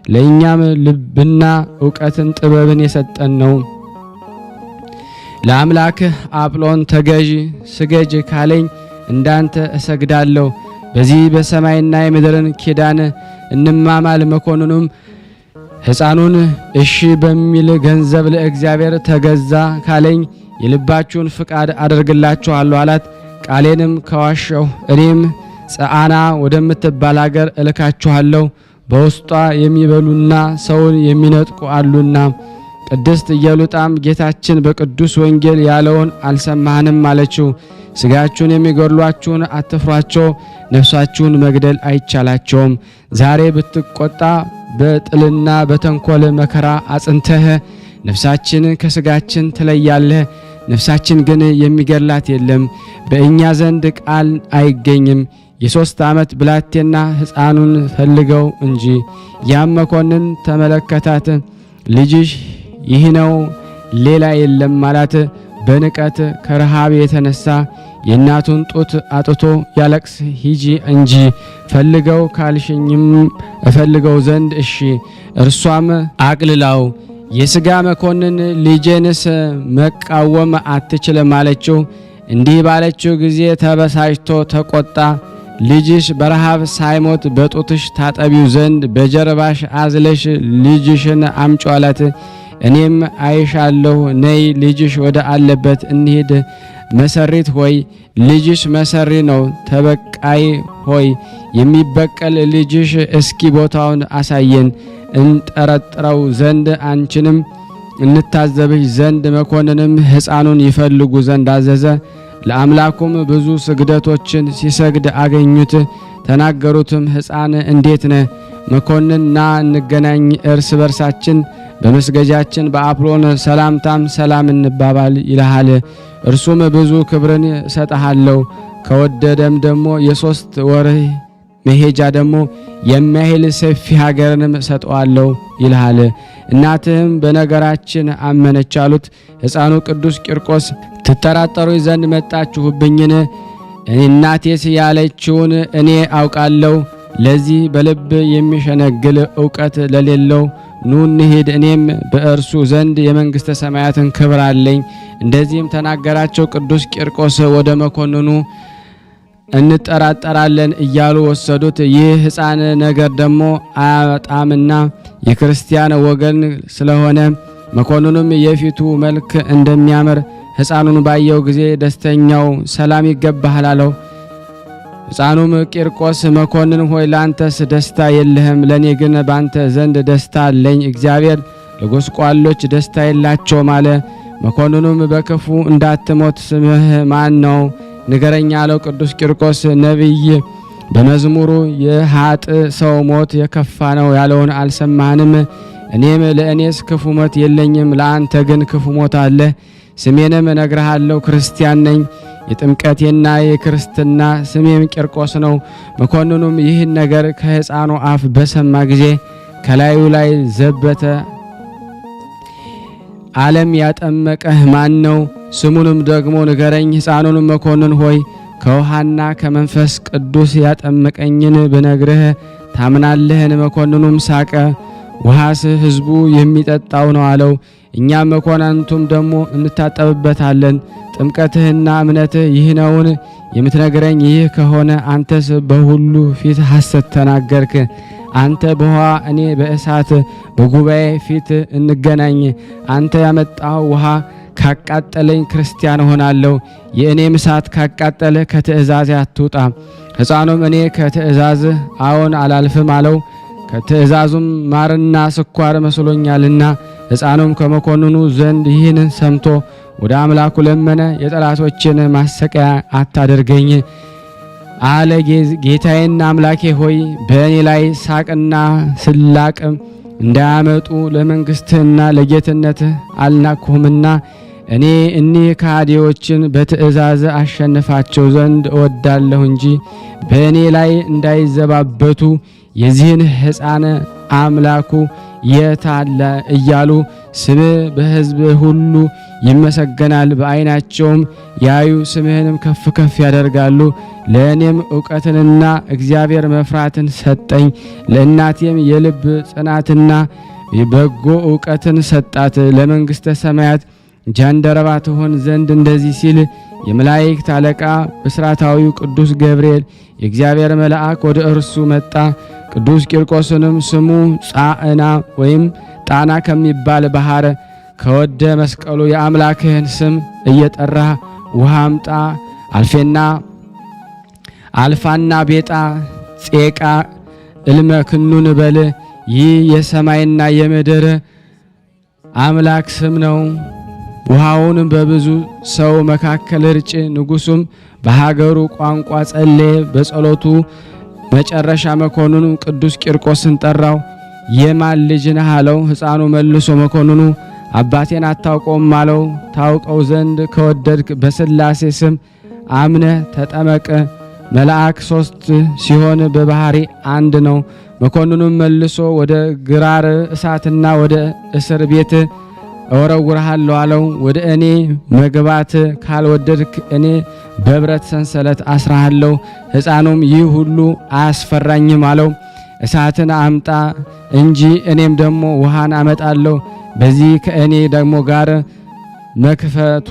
ለእኛም ልብና ዕውቀትን ጥበብን የሰጠን ነው። ለአምላክህ አጵሎን ተገዥ ስገጅ ካለኝ እንዳንተ እሰግዳለሁ። በዚህ በሰማይና የምድርን ኪዳን እንማማል። መኮንኑም ሕፃኑን እሺ በሚል ገንዘብ ለእግዚአብሔር ተገዛ ካለኝ የልባችሁን ፍቃድ አደርግላችኋለሁ አላት። ቃሌንም ከዋሸሁ እኔም ጸአና ወደምትባል አገር እልካችኋለሁ፣ በውስጧ የሚበሉና ሰውን የሚነጥቁ አሉና። ቅድስት ኢየሉጣም ጌታችን በቅዱስ ወንጌል ያለውን አልሰማህንም አለችው። ስጋችሁን የሚገድሏችሁን አትፍሯቸው፣ ነፍሳችሁን መግደል አይቻላቸውም። ዛሬ ብትቆጣ በጥልና በተንኮል መከራ አጽንተህ ነፍሳችን ከስጋችን ትለያለህ። ነፍሳችን ግን የሚገድላት የለም፣ በእኛ ዘንድ ቃል አይገኝም። የ3 ዓመት ብላቴና ሕፃኑን ፈልገው እንጂ። ያም መኮንን ተመለከታት፣ ልጅሽ ይህ ነው ሌላ የለም አላት። በንቀት ከረሃብ የተነሳ የእናቱን ጡት አጥቶ ያለቅስ ሂጂ እንጂ ፈልገው ካልሽኝም እፈልገው ዘንድ እሺ። እርሷም አቅልላው የሥጋ መኮንን ልጄንስ መቃወም አትችልም አለችው። እንዲህ ባለችው ጊዜ ተበሳጭቶ ተቆጣ። ልጅሽ በረሃብ ሳይሞት በጡትሽ ታጠቢው ዘንድ በጀርባሽ አዝለሽ ልጅሽን አምጪ አላት። እኔም አይሻለሁ፣ ነይ ልጅሽ ወደ አለበት እንሂድ። መሰሪት ሆይ ልጅሽ መሰሪ ነው። ተበቃይ ሆይ የሚበቀል ልጅሽ እስኪ ቦታውን አሳየን፣ እንጠረጥረው ዘንድ አንቺንም እንታዘብሽ ዘንድ። መኮንንም ሕፃኑን ይፈልጉ ዘንድ አዘዘ። ለአምላኩም ብዙ ስግደቶችን ሲሰግድ አገኙት። ተናገሩትም፣ ሕፃን እንዴት ነህ? መኮንን ና እንገናኝ፣ እርስ በርሳችን በመስገጃችን በአፕሎን ሰላምታም ሰላም እንባባል ይልሃል። እርሱም ብዙ ክብርን እሰጥሃለሁ፣ ከወደደም ደግሞ የ3 ወር መሄጃ ደግሞ የሚያህል ሰፊ ሀገርንም እሰጠዋለሁ ይልሃል። እናትህም በነገራችን አመነች አሉት። ሕፃኑ ቅዱስ ቂርቆስ ትጠራጠሩ ዘንድ መጣችሁብኝን? እናቴስ ያለችውን እኔ አውቃለሁ። ለዚህ በልብ የሚሸነግል ዕውቀት ለሌለው ኑ እንሂድ፣ እኔም በእርሱ ዘንድ የመንግሥተ ሰማያትን ክብር አለኝ። እንደዚህም ተናገራቸው። ቅዱስ ቂርቆስ ወደ መኮንኑ እንጠራጠራለን እያሉ ወሰዱት። ይህ ሕፃን ነገር ደግሞ አያጣምና የክርስቲያን ወገን ስለሆነ መኮንኑም የፊቱ መልክ እንደሚያምር ሕፃኑን ባየው ጊዜ ደስተኛው ሰላም ይገባሃል አለው። ሕፃኑም ቂርቆስ መኮንን ሆይ ላንተስ ደስታ የለህም፣ ለኔ ግን ባንተ ዘንድ ደስታ አለኝ። እግዚአብሔር ለጎስቋሎች ደስታ የላቸውም አለ። መኮንኑም በክፉ እንዳትሞት ስምህ ማን ነው ንገረኛ አለው። ቅዱስ ቂርቆስ ነቢይ በመዝሙሩ የኃጥ ሰው ሞት የከፋ ነው ያለውን አልሰማህንም? እኔም ለእኔስ ክፉ ሞት የለኝም፣ ለአንተ ግን ክፉ ሞት አለ። ስሜንም እነግርሃለሁ፣ ክርስቲያን ነኝ። የጥምቀቴና የክርስትና ስሜም ቂርቆስ ነው። መኮንኑም ይህን ነገር ከሕፃኑ አፍ በሰማ ጊዜ ከላዩ ላይ ዘበተ። ዓለም ያጠመቀህ ማን ነው? ስሙንም ደግሞ ንገረኝ። ሕፃኑንም መኮንን ሆይ ከውሃና ከመንፈስ ቅዱስ ያጠመቀኝን ብነግርህ ታምናለህን? መኮንኑም ሳቀ። ውሃስ ሕዝቡ የሚጠጣው ነው አለው። እኛም መኮንንቱም ደግሞ እንታጠብበታለን። ጥምቀትህና እምነትህ ይህ ነውን? የምትነግረኝ ይህ ከሆነ አንተስ በሁሉ ፊት ሐሰት ተናገርክ። አንተ በውሃ እኔ በእሳት በጉባኤ ፊት እንገናኝ። አንተ ያመጣው ውሃ ካቃጠለኝ ክርስቲያን ሆናለሁ፣ የእኔም እሳት ካቃጠለ ከትእዛዝ አትውጣ። ሕፃኑም እኔ ከትእዛዝ አዎን አላልፍም አለው። ከትእዛዙም ማርና ስኳር መስሎኛልና። ሕፃኑም ከመኮንኑ ዘንድ ይህን ሰምቶ ወደ አምላኩ ለመነ። የጠላቶችን ማሰቂያ አታደርገኝ አለ። ጌታዬና አምላኬ ሆይ በእኔ ላይ ሳቅና ስላቅ እንዳያመጡ ለመንግሥትህና ለጌትነትህ አልናቅሁምና እኔ እኒህ ከሃዲዎችን በትእዛዝ አሸንፋቸው ዘንድ እወዳለሁ እንጂ በእኔ ላይ እንዳይዘባበቱ የዚህን ሕፃን አምላኩ የት አለ እያሉ ስምህ በሕዝብ ሁሉ ይመሰገናል። በዓይናቸውም ያዩ ስምህንም ከፍ ከፍ ያደርጋሉ። ለእኔም ዕውቀትንና እግዚአብሔር መፍራትን ሰጠኝ። ለእናቴም የልብ ጽናትና በጎ ዕውቀትን ሰጣት። ለመንግሥተ ሰማያት ጃንደረባ ትሆን ዘንድ እንደዚህ ሲል የመላእክት አለቃ ብስራታዊው ቅዱስ ገብርኤል የእግዚአብሔር መልአክ ወደ እርሱ መጣ። ቅዱስ ቂርቆስንም ስሙ ጻዕና ወይም ጣና ከሚባል ባህር ከወደ መስቀሉ የአምላክህን ስም እየጠራ ውሃ አምጣ፣ አልፋና ቤጣ ጼቃ እልመክኑን በል። ይህ የሰማይና የምድር አምላክ ስም ነው። ውሃውን በብዙ ሰው መካከል እርጭ። ንጉሡም በሀገሩ ቋንቋ ጸለየ። በጸሎቱ መጨረሻ መኮንኑ ቅዱስ ቂርቆስን ጠራው። የማን ልጅ ነህ አለው። ሕፃኑ መልሶ መኮንኑ አባቴን አታውቀውም አለው። ታውቀው ዘንድ ከወደድክ በሥላሴ ስም አምነህ ተጠመቅ። መልአክ ሦስት ሲሆን በባህሪ አንድ ነው። መኮንኑም መልሶ ወደ ግራር እሳትና ወደ እስር ቤት እወረውርሃለሁ አለው። ወደ እኔ መግባት ካልወደድክ እኔ በብረት ሰንሰለት አስራሃለሁ። ሕፃኑም ይህ ሁሉ አያስፈራኝም አለው። እሳትን አምጣ እንጂ እኔም ደግሞ ውሃን አመጣለሁ። በዚህ ከእኔ ደግሞ ጋር መክፈቱ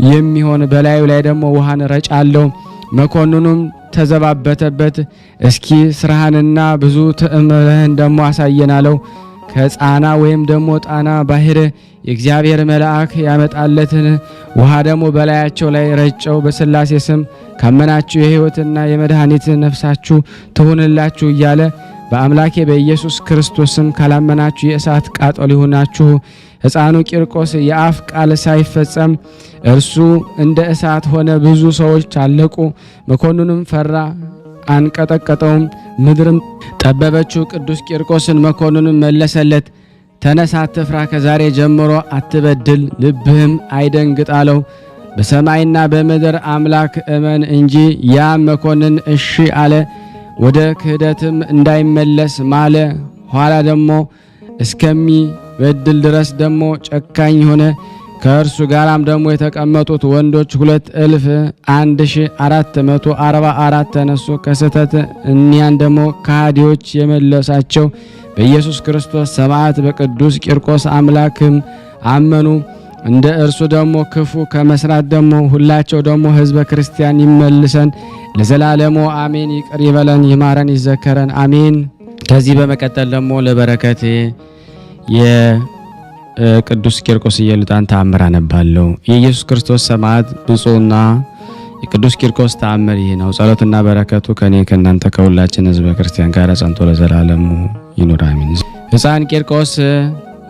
የሚሆን በላዩ ላይ ደግሞ ውሃን ረጫለሁ። መኮንኑም ተዘባበተበት። እስኪ ስራህንና ብዙ ተአምርህን ደግሞ አሳየን አለው። ከጻና ወይም ደግሞ ጣና ባህር የእግዚአብሔር መልአክ ያመጣለትን ውሃ ደግሞ በላያቸው ላይ ረጨው። በሥላሴ ስም ካመናችሁ የሕይወትና የመድኃኒት ነፍሳችሁ ትሁንላችሁ እያለ በአምላኬ በኢየሱስ ክርስቶስ ስም ካላመናችሁ የእሳት ቃጠሎ ይሁናችሁ። ሕፃኑ ቂርቆስ የአፍ ቃል ሳይፈጸም እርሱ እንደ እሳት ሆነ። ብዙ ሰዎች አለቁ። መኮንኑም ፈራ፣ አንቀጠቀጠውም፣ ምድርም ጠበበችው። ቅዱስ ቂርቆስን መኮንኑም መለሰለት፣ ተነሳ፣ አትፍራ፣ ከዛሬ ጀምሮ አትበድል፣ ልብህም አይደንግጥ አለው። በሰማይና በምድር አምላክ እመን እንጂ። ያም መኮንን እሺ አለ። ወደ ክህደትም እንዳይመለስ ማለ። ኋላ ደግሞ እስከሚበድል ድረስ ደግሞ ጨካኝ ሆነ። ከእርሱ ጋራም ደግሞ የተቀመጡት ወንዶች 2,1444 ተነሱ። ከስህተት እኒያን ደግሞ ከሃዲዎች የመለሳቸው በኢየሱስ ክርስቶስ ሰማዕት በቅዱስ ቂርቆስ አምላክም አመኑ። እንደ እርሱ ደግሞ ክፉ ከመስራት ደግሞ ሁላቸው ደግሞ ሕዝበ ክርስቲያን ይመልሰን ለዘላለሙ አሜን። ይቅር ይበለን፣ ይማረን፣ ይዘከረን አሜን። ከዚህ በመቀጠል ደግሞ ለበረከት የቅዱስ ቂርቆስ ኢየሉጣን ተአምር አነባለሁ። የኢየሱስ ክርስቶስ ሰማዕት ብፁዕና የቅዱስ ቂርቆስ ተአምር ይህ ነው። ጸሎትና በረከቱ ከኔ ከእናንተ ከሁላችን ሕዝበ ክርስቲያን ጋር ጸንቶ ለዘላለሙ ይኑር አሜን። ሕፃን ቂርቆስ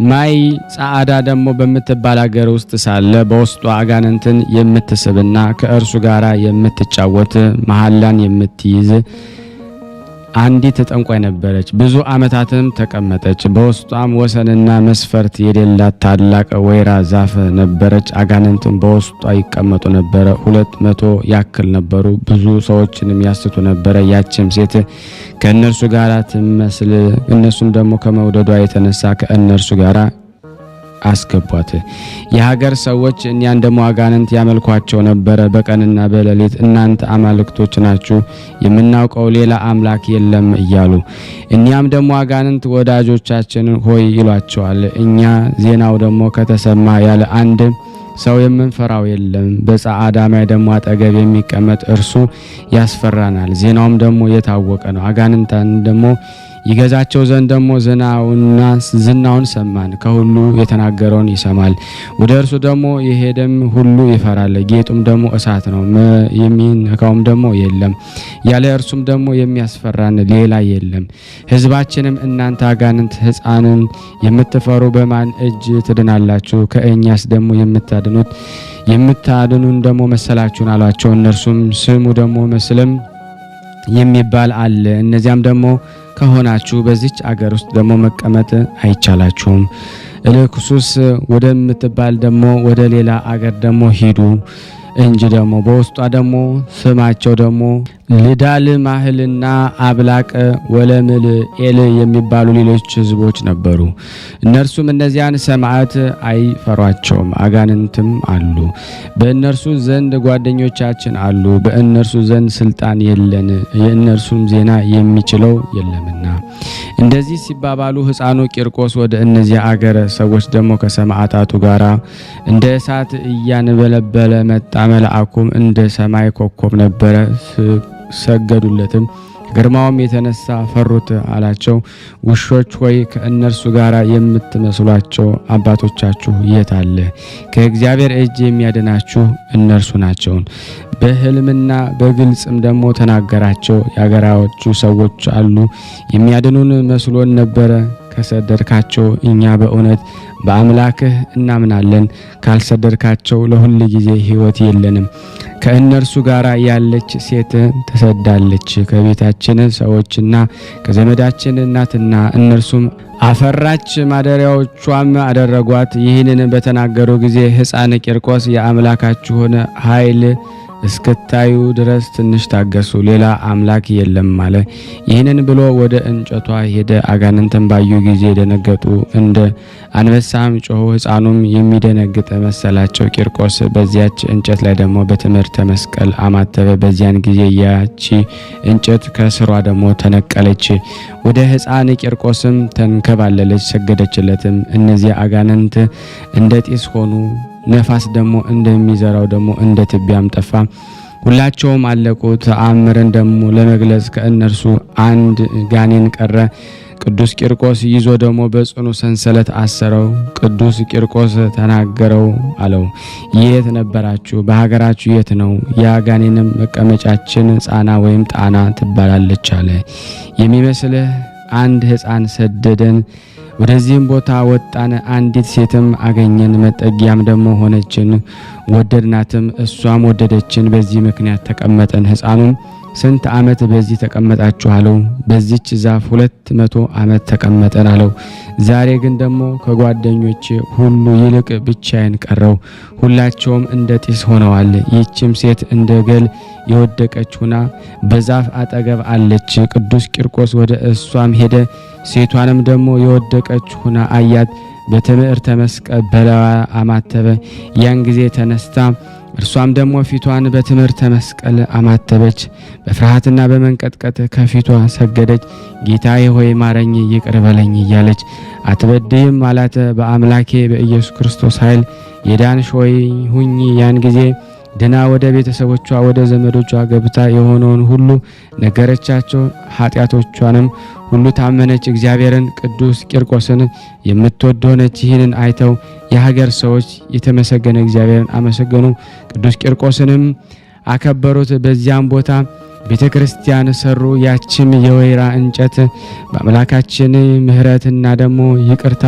ማይ ጻዕዳ ደግሞ በምትባል ሀገር ውስጥ ሳለ በውስጧ አጋንንትን የምትስብና ከእርሱ ጋር የምትጫወት መሐላን የምትይዝ አንዲት ጠንቋይ ነበረች። ብዙ ዓመታትም ተቀመጠች። በውስጧም ወሰንና መስፈርት የሌላት ታላቅ ወይራ ዛፍ ነበረች። አጋንንትም በውስጧ ይቀመጡ ነበረ። 200 ያክል ነበሩ። ብዙ ሰዎችንም ያስቱ ነበረ። ያችም ሴት ከእነርሱ ጋር ትመስል፣ እነሱም ደግሞ ከመውደዷ የተነሳ ከእነርሱ ጋር አስገቧት። የሀገር ሰዎች እኒያን ደግሞ አጋንንት ያመልኳቸው ነበረ በቀንና በሌሊት። እናንተ አማልክቶች ናችሁ፣ የምናውቀው ሌላ አምላክ የለም እያሉ። እኒያም ደግሞ አጋንንት ወዳጆቻችን ሆይ ይሏቸዋል። እኛ ዜናው ደግሞ ከተሰማ ያለ አንድ ሰው የምንፈራው የለም። በጻዕዳ ማይ ደግሞ አጠገብ የሚቀመጥ እርሱ ያስፈራናል። ዜናውም ደግሞ የታወቀ ነው። አጋንንታን ደግሞ ይገዛቸው ዘንድ ደግሞ ዝናውን ሰማን። ከሁሉ የተናገረውን ይሰማል። ወደ እርሱ ደግሞ የሄደም ሁሉ ይፈራል። ጌጡም ደግሞ እሳት ነው፣ የሚነካውም ደግሞ የለም። ያለ እርሱም ደግሞ የሚያስፈራን ሌላ የለም። ሕዝባችንም እናንተ አጋንንት ሕፃንን የምትፈሩ በማን እጅ ትድናላችሁ? ከእኛስ ደግሞ የምታድኑን ደግሞ መሰላችሁን አሏቸው። እነርሱም ስሙ ደግሞ መስልም የሚባል አለ። እነዚያም ደግሞ ከሆናችሁ በዚች አገር ውስጥ ደግሞ መቀመጥ አይቻላችሁም። እልክሱስ ወደምትባል ደግሞ ወደ ሌላ አገር ደግሞ ሂዱ እንጂ ደግሞ በውስጧ ደግሞ ስማቸው ደግሞ ልዳል፣ ማህልና አብላቅ፣ ወለምል፣ ኤል የሚባሉ ሌሎች ህዝቦች ነበሩ። እነርሱም እነዚያን ሰማዕት አይፈሯቸውም። አጋንንትም አሉ፣ በእነርሱ ዘንድ ጓደኞቻችን አሉ። በእነርሱ ዘንድ ስልጣን የለን፣ የእነርሱም ዜና የሚችለው የለምና። እንደዚህ ሲባባሉ ሕፃኑ ቂርቆስ ወደ እነዚያ አገር ሰዎች ደግሞ ከሰማዕታቱ ጋር እንደ እሳት እያንበለበለ መጣ። መልአኩም እንደ ሰማይ ኮከብ ነበረ። ሰገዱለትም። ግርማውም የተነሳ ፈሩት። አላቸው፣ ውሾች ሆይ ከእነርሱ ጋር የምትመስሏቸው አባቶቻችሁ የት አለ? ከእግዚአብሔር እጅ የሚያድናችሁ እነርሱ ናቸው። በሕልምና በግልጽም ደግሞ ተናገራቸው። የአገራዎቹ ሰዎች አሉ፣ የሚያድኑን መስሎን ነበረ። ከሰደድካቸው እኛ በእውነት በአምላክህ እናምናለን። ካልሰደድካቸው ለሁል ጊዜ ሕይወት የለንም። ከእነርሱ ጋር ያለች ሴት ተሰዳለች። ከቤታችን ሰዎችና ከዘመዳችን እናትና እነርሱም አፈራች፣ ማደሪያዎቿም አደረጓት። ይህንን በተናገሩ ጊዜ ሕፃን ቂርቆስ የአምላካችሁን ኃይል እስክታዩ ድረስ ትንሽ ታገሱ፣ ሌላ አምላክ የለም አለ። ይህንን ብሎ ወደ እንጨቷ ሄደ። አጋንንትን ባዩ ጊዜ ደነገጡ፣ እንደ አንበሳም ጮኹ። ሕፃኑም የሚደነግጥ መሰላቸው። ቂርቆስ በዚያች እንጨት ላይ ደግሞ በትምህርተ መስቀል አማተበ። በዚያን ጊዜ ያቺ እንጨት ከስሯ ደግሞ ተነቀለች። ወደ ሕፃን ቂርቆስም ተንከባለለች፣ ሰገደችለትም። እነዚያ አጋንንት እንደ ጢስ ሆኑ። ነፋስ ደግሞ እንደሚዘራው ደግሞ እንደ ትቢያም ጠፋ። ሁላቸውም አለቁ። ተአምርን ደግሞ ለመግለጽ ከእነርሱ አንድ ጋኔን ቀረ። ቅዱስ ቂርቆስ ይዞ ደግሞ በጽኑ ሰንሰለት አሰረው። ቅዱስ ቂርቆስ ተናገረው አለው፣ የት ነበራችሁ? በሀገራችሁ የት ነው? የጋኔንም መቀመጫችን ጻና ወይም ጣና ትባላለች አለ። የሚመስልህ አንድ ሕፃን ሰደደን። ወደዚህም ቦታ ወጣን። አንዲት ሴትም አገኘን፣ መጠጊያም ደግሞ ሆነችን። ወደድናትም፣ እሷም ወደደችን። በዚህ ምክንያት ተቀመጠን። ሕፃኑም ስንት ዓመት በዚህ ተቀመጣችሁ አለው። በዚች ዛፍ 200 ዓመት ተቀመጠን አለው። ዛሬ ግን ደግሞ ከጓደኞቼ ሁሉ ይልቅ ብቻዬን ቀረው። ሁላቸውም እንደ ጢስ ሆነዋል። ይህችም ሴት እንደ ገል የወደቀች ሁና በዛፍ አጠገብ አለች። ቅዱስ ቂርቆስ ወደ እሷም ሄደ። ሴቷንም ደግሞ የወደቀች ሁና አያት። በትምህርተ መስቀል በላዋ አማተበ። ያን ጊዜ ተነስታ እርሷም ደግሞ ፊቷን በትምህርተ መስቀል አማተበች። በፍርሃትና በመንቀጥቀጥ ከፊቷ ሰገደች። ጌታዬ ሆይ ማረኝ፣ ይቅር በለኝ እያለች አትበድይም አላት። በአምላኬ በኢየሱስ ክርስቶስ ኃይል የዳንሽ ሆይ ሁኚ። ያን ጊዜ ድና ወደ ቤተሰቦቿ ወደ ዘመዶቿ ገብታ የሆነውን ሁሉ ነገረቻቸው። ኃጢአቶቿንም ሁሉ ታመነች። እግዚአብሔርን ቅዱስ ቂርቆስን የምትወድ ሆነች። ይህንን አይተው የሀገር ሰዎች የተመሰገነ እግዚአብሔርን አመሰገኑ። ቅዱስ ቂርቆስንም አከበሩት። በዚያም ቦታ ቤተ ክርስቲያን ሰሩ። ያችም የወይራ እንጨት በአምላካችን ምሕረትና ደግሞ ይቅርታ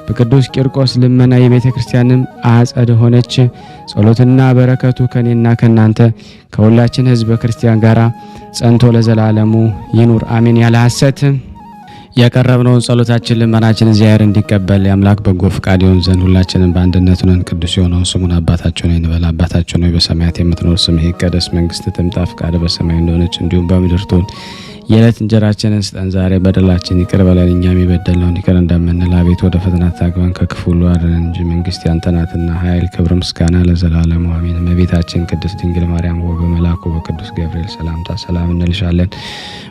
በቅዱስ ቂርቆስ ልመና የቤተ ክርስቲያንም አጸድ ሆነች። ጸሎትና በረከቱ ከኔና ከናንተ ከሁላችን ሕዝበ ክርስቲያን ጋራ ጸንቶ ለዘላለሙ ይኑር አሜን። ያለ ሐሰት ያቀረብነውን ጸሎታችን ልመናችን እግዚአብሔር እንዲቀበል የአምላክ በጎ ፍቃድ ይሆን ዘንድ ሁላችንም በአንድነት ሆነን ቅዱስ የሆነውን ስሙን አባታችን ሆይ እንበል። አባታችን ሆይ በሰማያት የምትኖር ስምህ ይቀደስ፣ መንግስትህ ትምጣ፣ ፈቃድህ በሰማይ እንደሆነች እንዲሁም በምድር ትሁን። የዕለት እንጀራችንን ስጠን ዛሬ፣ በደላችን ይቅር በለን እኛም የበደልነውን ይቅር እንደምንል፣ አቤቱ ወደ ፈተና አታግባን ከክፉ ሁሉ አድነን እንጂ መንግስት ያንተ ናትና ኃይል፣ ክብር፣ ምስጋና ለዘላለሙ አሜን። እመቤታችን ቅድስት ድንግል ማርያም ሆይ በመልአኩ በቅዱስ ገብርኤል ሰላምታ ሰላም እንልሻለን።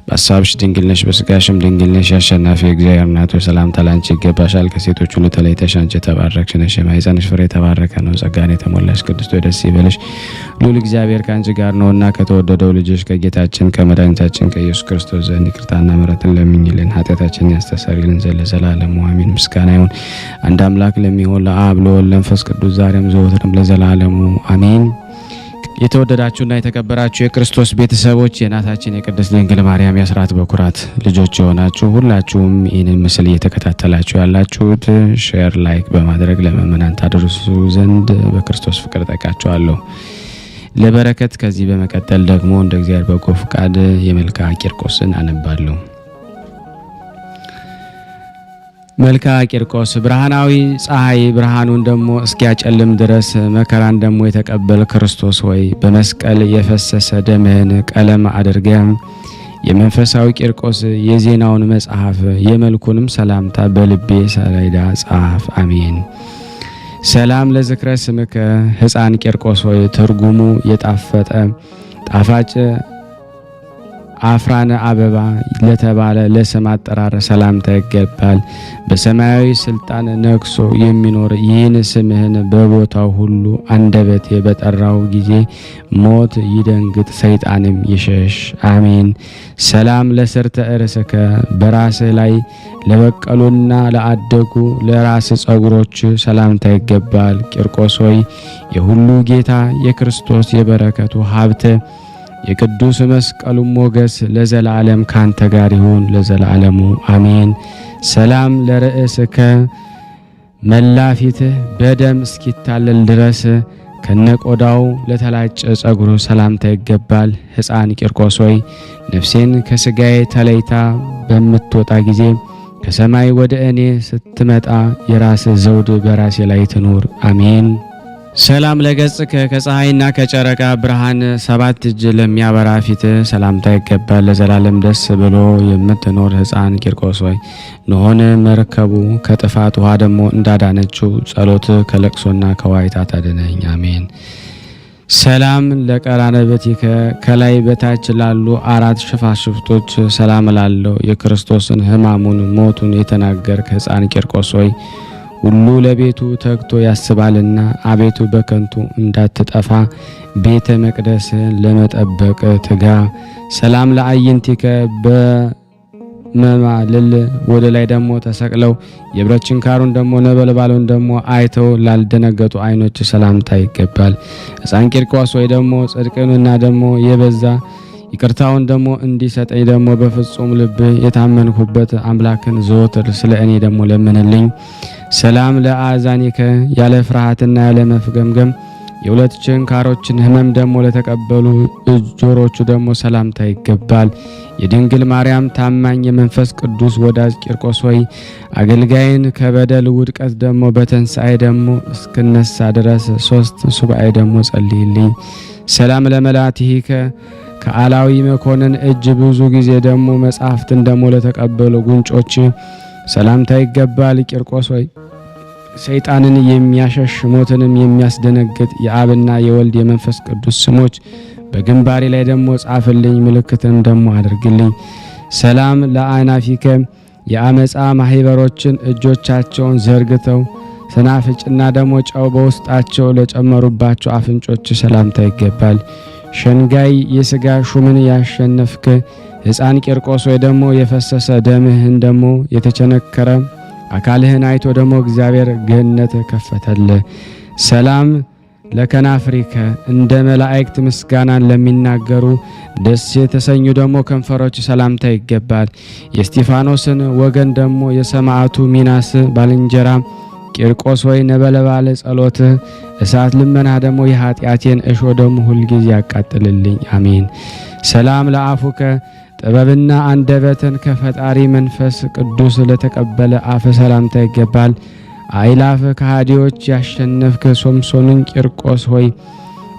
በሀሳብሽ ድንግል ነሽ፣ በስጋሽም ድንግል ነሽ። የአሸናፊ እግዚአብሔር እናት ሆይ ሰላምታ ላንቺ ይገባሻል። ከሴቶች ሁሉ ተለይተሽ አንቺ የተባረክሽ ነሽ፣ የማኅፀንሽ ፍሬ የተባረከ ነው። ጸጋን የተሞላሽ ቅድስት ሆይ ደስ ይበልሽ፣ ልዑል እግዚአብሔር ከአንቺ ጋር ነውና ከተወደደው ልጅሽ ከጌታችን ከመድኃኒታችን ከኢየሱስ ክርስቶስ ዘንድ ይቅርታና ምሕረትን ለምኝልን ኃጢአታችንን ያስተሰርይልን ዘንድ ለዘላለሙ አሜን። ምስጋና ይሁን አንድ አምላክ ለሚሆን ለአብ ለወልድ ለመንፈስ ቅዱስ ዛሬም ዘወትርም ለዘላለሙ አሜን። የተወደዳችሁና የተከበራችሁ የክርስቶስ ቤተሰቦች የእናታችን የቅድስት ድንግል ማርያም የአስራት በኩራት ልጆች የሆናችሁ ሁላችሁም ይህንን ምስል እየተከታተላችሁ ያላችሁት ሼር፣ ላይክ በማድረግ ለምእመናን ታደርሱ ዘንድ በክርስቶስ ፍቅር ጠይቃችኋለሁ። ለበረከት ከዚህ በመቀጠል ደግሞ እንደ እግዚአብሔር በጎ ፍቃድ የመልክዓ ቂርቆስን አነባለሁ። መልክዓ ቂርቆስ ብርሃናዊ ፀሐይ ብርሃኑን ደግሞ እስኪያጨልም ድረስ መከራን ደግሞ የተቀበል ክርስቶስ ሆይ በመስቀል የፈሰሰ ደምህን ቀለም አድርገህ የመንፈሳዊ ቂርቆስ የዜናውን መጽሐፍ የመልኩንም ሰላምታ በልቤ ሰሌዳ ጻፍ አሜን። ሰላም ለዝክረ ስምከ ሕፃን ቂርቆስ ሆይ ትርጉሙ የጣፈጠ ጣፋጭ አፍራነ አበባ ለተባለ ለስም አጠራር ሰላምታ ይገባል። በሰማያዊ ስልጣን ነግሶ የሚኖር ይህን ስምህን በቦታው ሁሉ አንደበቴ በጠራው ጊዜ ሞት ይደንግጥ፣ ሰይጣንም ይሸሽ አሜን። ሰላም ለስርተ እርስከ በራስህ ላይ ለበቀሉና ለአደጉ ለራስ ጸጉሮች ሰላምታ ይገባል። ቂርቆስ ሆይ የሁሉ ጌታ የክርስቶስ የበረከቱ ሀብት የቅዱስ መስቀሉ ሞገስ ለዘላለም ካንተ ጋር ይሁን ለዘላለሙ አሜን። ሰላም ለርእስከ መላ ፊትህ በደም እስኪታለል ድረስ ከነቆዳው ለተላጨ ጸጉሩ ሰላምታ ይገባል። ሕፃን ቂርቆስ ሆይ ነፍሴን ከስጋዬ ተለይታ በምትወጣ ጊዜ ከሰማይ ወደ እኔ ስትመጣ የራስ ዘውድ በራሴ ላይ ትኑር። አሜን። ሰላም ለገጽከ ከፀሐይና ከጨረቃ ብርሃን 7 እጅ ለሚያበራ ፊት ሰላምታ ይገባል። ለዘላለም ደስ ብሎ የምትኖር ሕፃን ቂርቆስ ሆይ ንሆን መርከቡ ከጥፋት ውሃ ደግሞ እንዳዳነችው ጸሎት ከለቅሶና ከዋይታ ታድነኝ። አሜን። ሰላም ለቀራንብትከ ከላይ በታች ላሉ 4 ሽፋሽፍቶች ሰላም ላለው የክርስቶስን ሕማሙን ሞቱን የተናገርክ ሕፃን ቂርቆስ ሆይ ሁሉ ለቤቱ ተግቶ ያስባልና አቤቱ በከንቱ እንዳትጠፋ ቤተ መቅደስን ለመጠበቅ ትጋ። ሰላም ለአይንቲከ በመማልል ወደ ላይ ደግሞ ተሰቅለው የብረት ችንካሩን ደግሞ ነበልባሉን ደግሞ አይተው ላልደነገጡ አይኖች ሰላምታ ይገባል። ሕፃን ቂርቆስ ወይ ደግሞ ጽድቅንና ደግሞ የበዛ ይቅርታውን ደግሞ እንዲሰጠኝ ደግሞ በፍጹም ልብ የታመንኩበት አምላክን ዘወትር ስለ እኔ ደግሞ ለምንልኝ። ሰላም ለአዛኒከ ያለ ፍርሃትና ያለ መፍገምገም የሁለት ችንካሮችን ሕመም ደግሞ ለተቀበሉ ጆሮቹ ደግሞ ሰላምታ ይገባል። የድንግል ማርያም ታማኝ የመንፈስ ቅዱስ ወዳጅ ቂርቆስ ሆይ አገልጋይን ከበደል ውድቀት ደግሞ በትንሣኤ ደግሞ እስክነሳ ድረስ 3 ሱባኤ ደግሞ ጸልይልኝ። ሰላም ለመላትሂከ ከአላዊ መኮንን እጅ ብዙ ጊዜ ደግሞ መጽሐፍትን ደግሞ ለተቀበሉ ጉንጮች ሰላምታ ይገባል። ቂርቆስ ሆይ ሰይጣንን የሚያሸሽ ሞትንም የሚያስደነግጥ የአብና የወልድ የመንፈስ ቅዱስ ስሞች በግንባሬ ላይ ደግሞ ጻፍልኝ፣ ምልክትን ደግሞ አድርግልኝ። ሰላም ለአናፊከ የአመፃ ማህበሮችን እጆቻቸውን ዘርግተው ሰናፍጭና ደግሞ ጨው በውስጣቸው ለጨመሩባቸው አፍንጮች ሰላምታ ይገባል። ሸንጋይ የሥጋ ሹምን ያሸነፍክ ሕፃን ቂርቆስ ወይ ደግሞ የፈሰሰ ደምህን ደግሞ የተቸነከረ አካልህን አይቶ ደግሞ እግዚአብሔር ገነት ከፈተለ። ሰላም ለከናፍሪከ እንደ መላእክት ምስጋናን ለሚናገሩ ደስ የተሰኙ ደግሞ ከንፈሮች ሰላምታ ይገባል። የእስጢፋኖስን ወገን ደግሞ የሰማዕቱ ሚናስ ባልንጀራ ቂርቆስ ወይ ነበልባለ ጸሎት እሳት ልመና ደግሞ የኃጢአቴን እሾ ደግሞ ሁልጊዜ ያቃጥልልኝ። አሜን። ሰላም ለአፉከ ጥበብና አንደበትን ከፈጣሪ መንፈስ ቅዱስ ለተቀበለ አፍ ሰላምታ ይገባል። አይላፍ ከሃዲዎች ያሸነፍክ ሶምሶንን ቂርቆስ ሆይ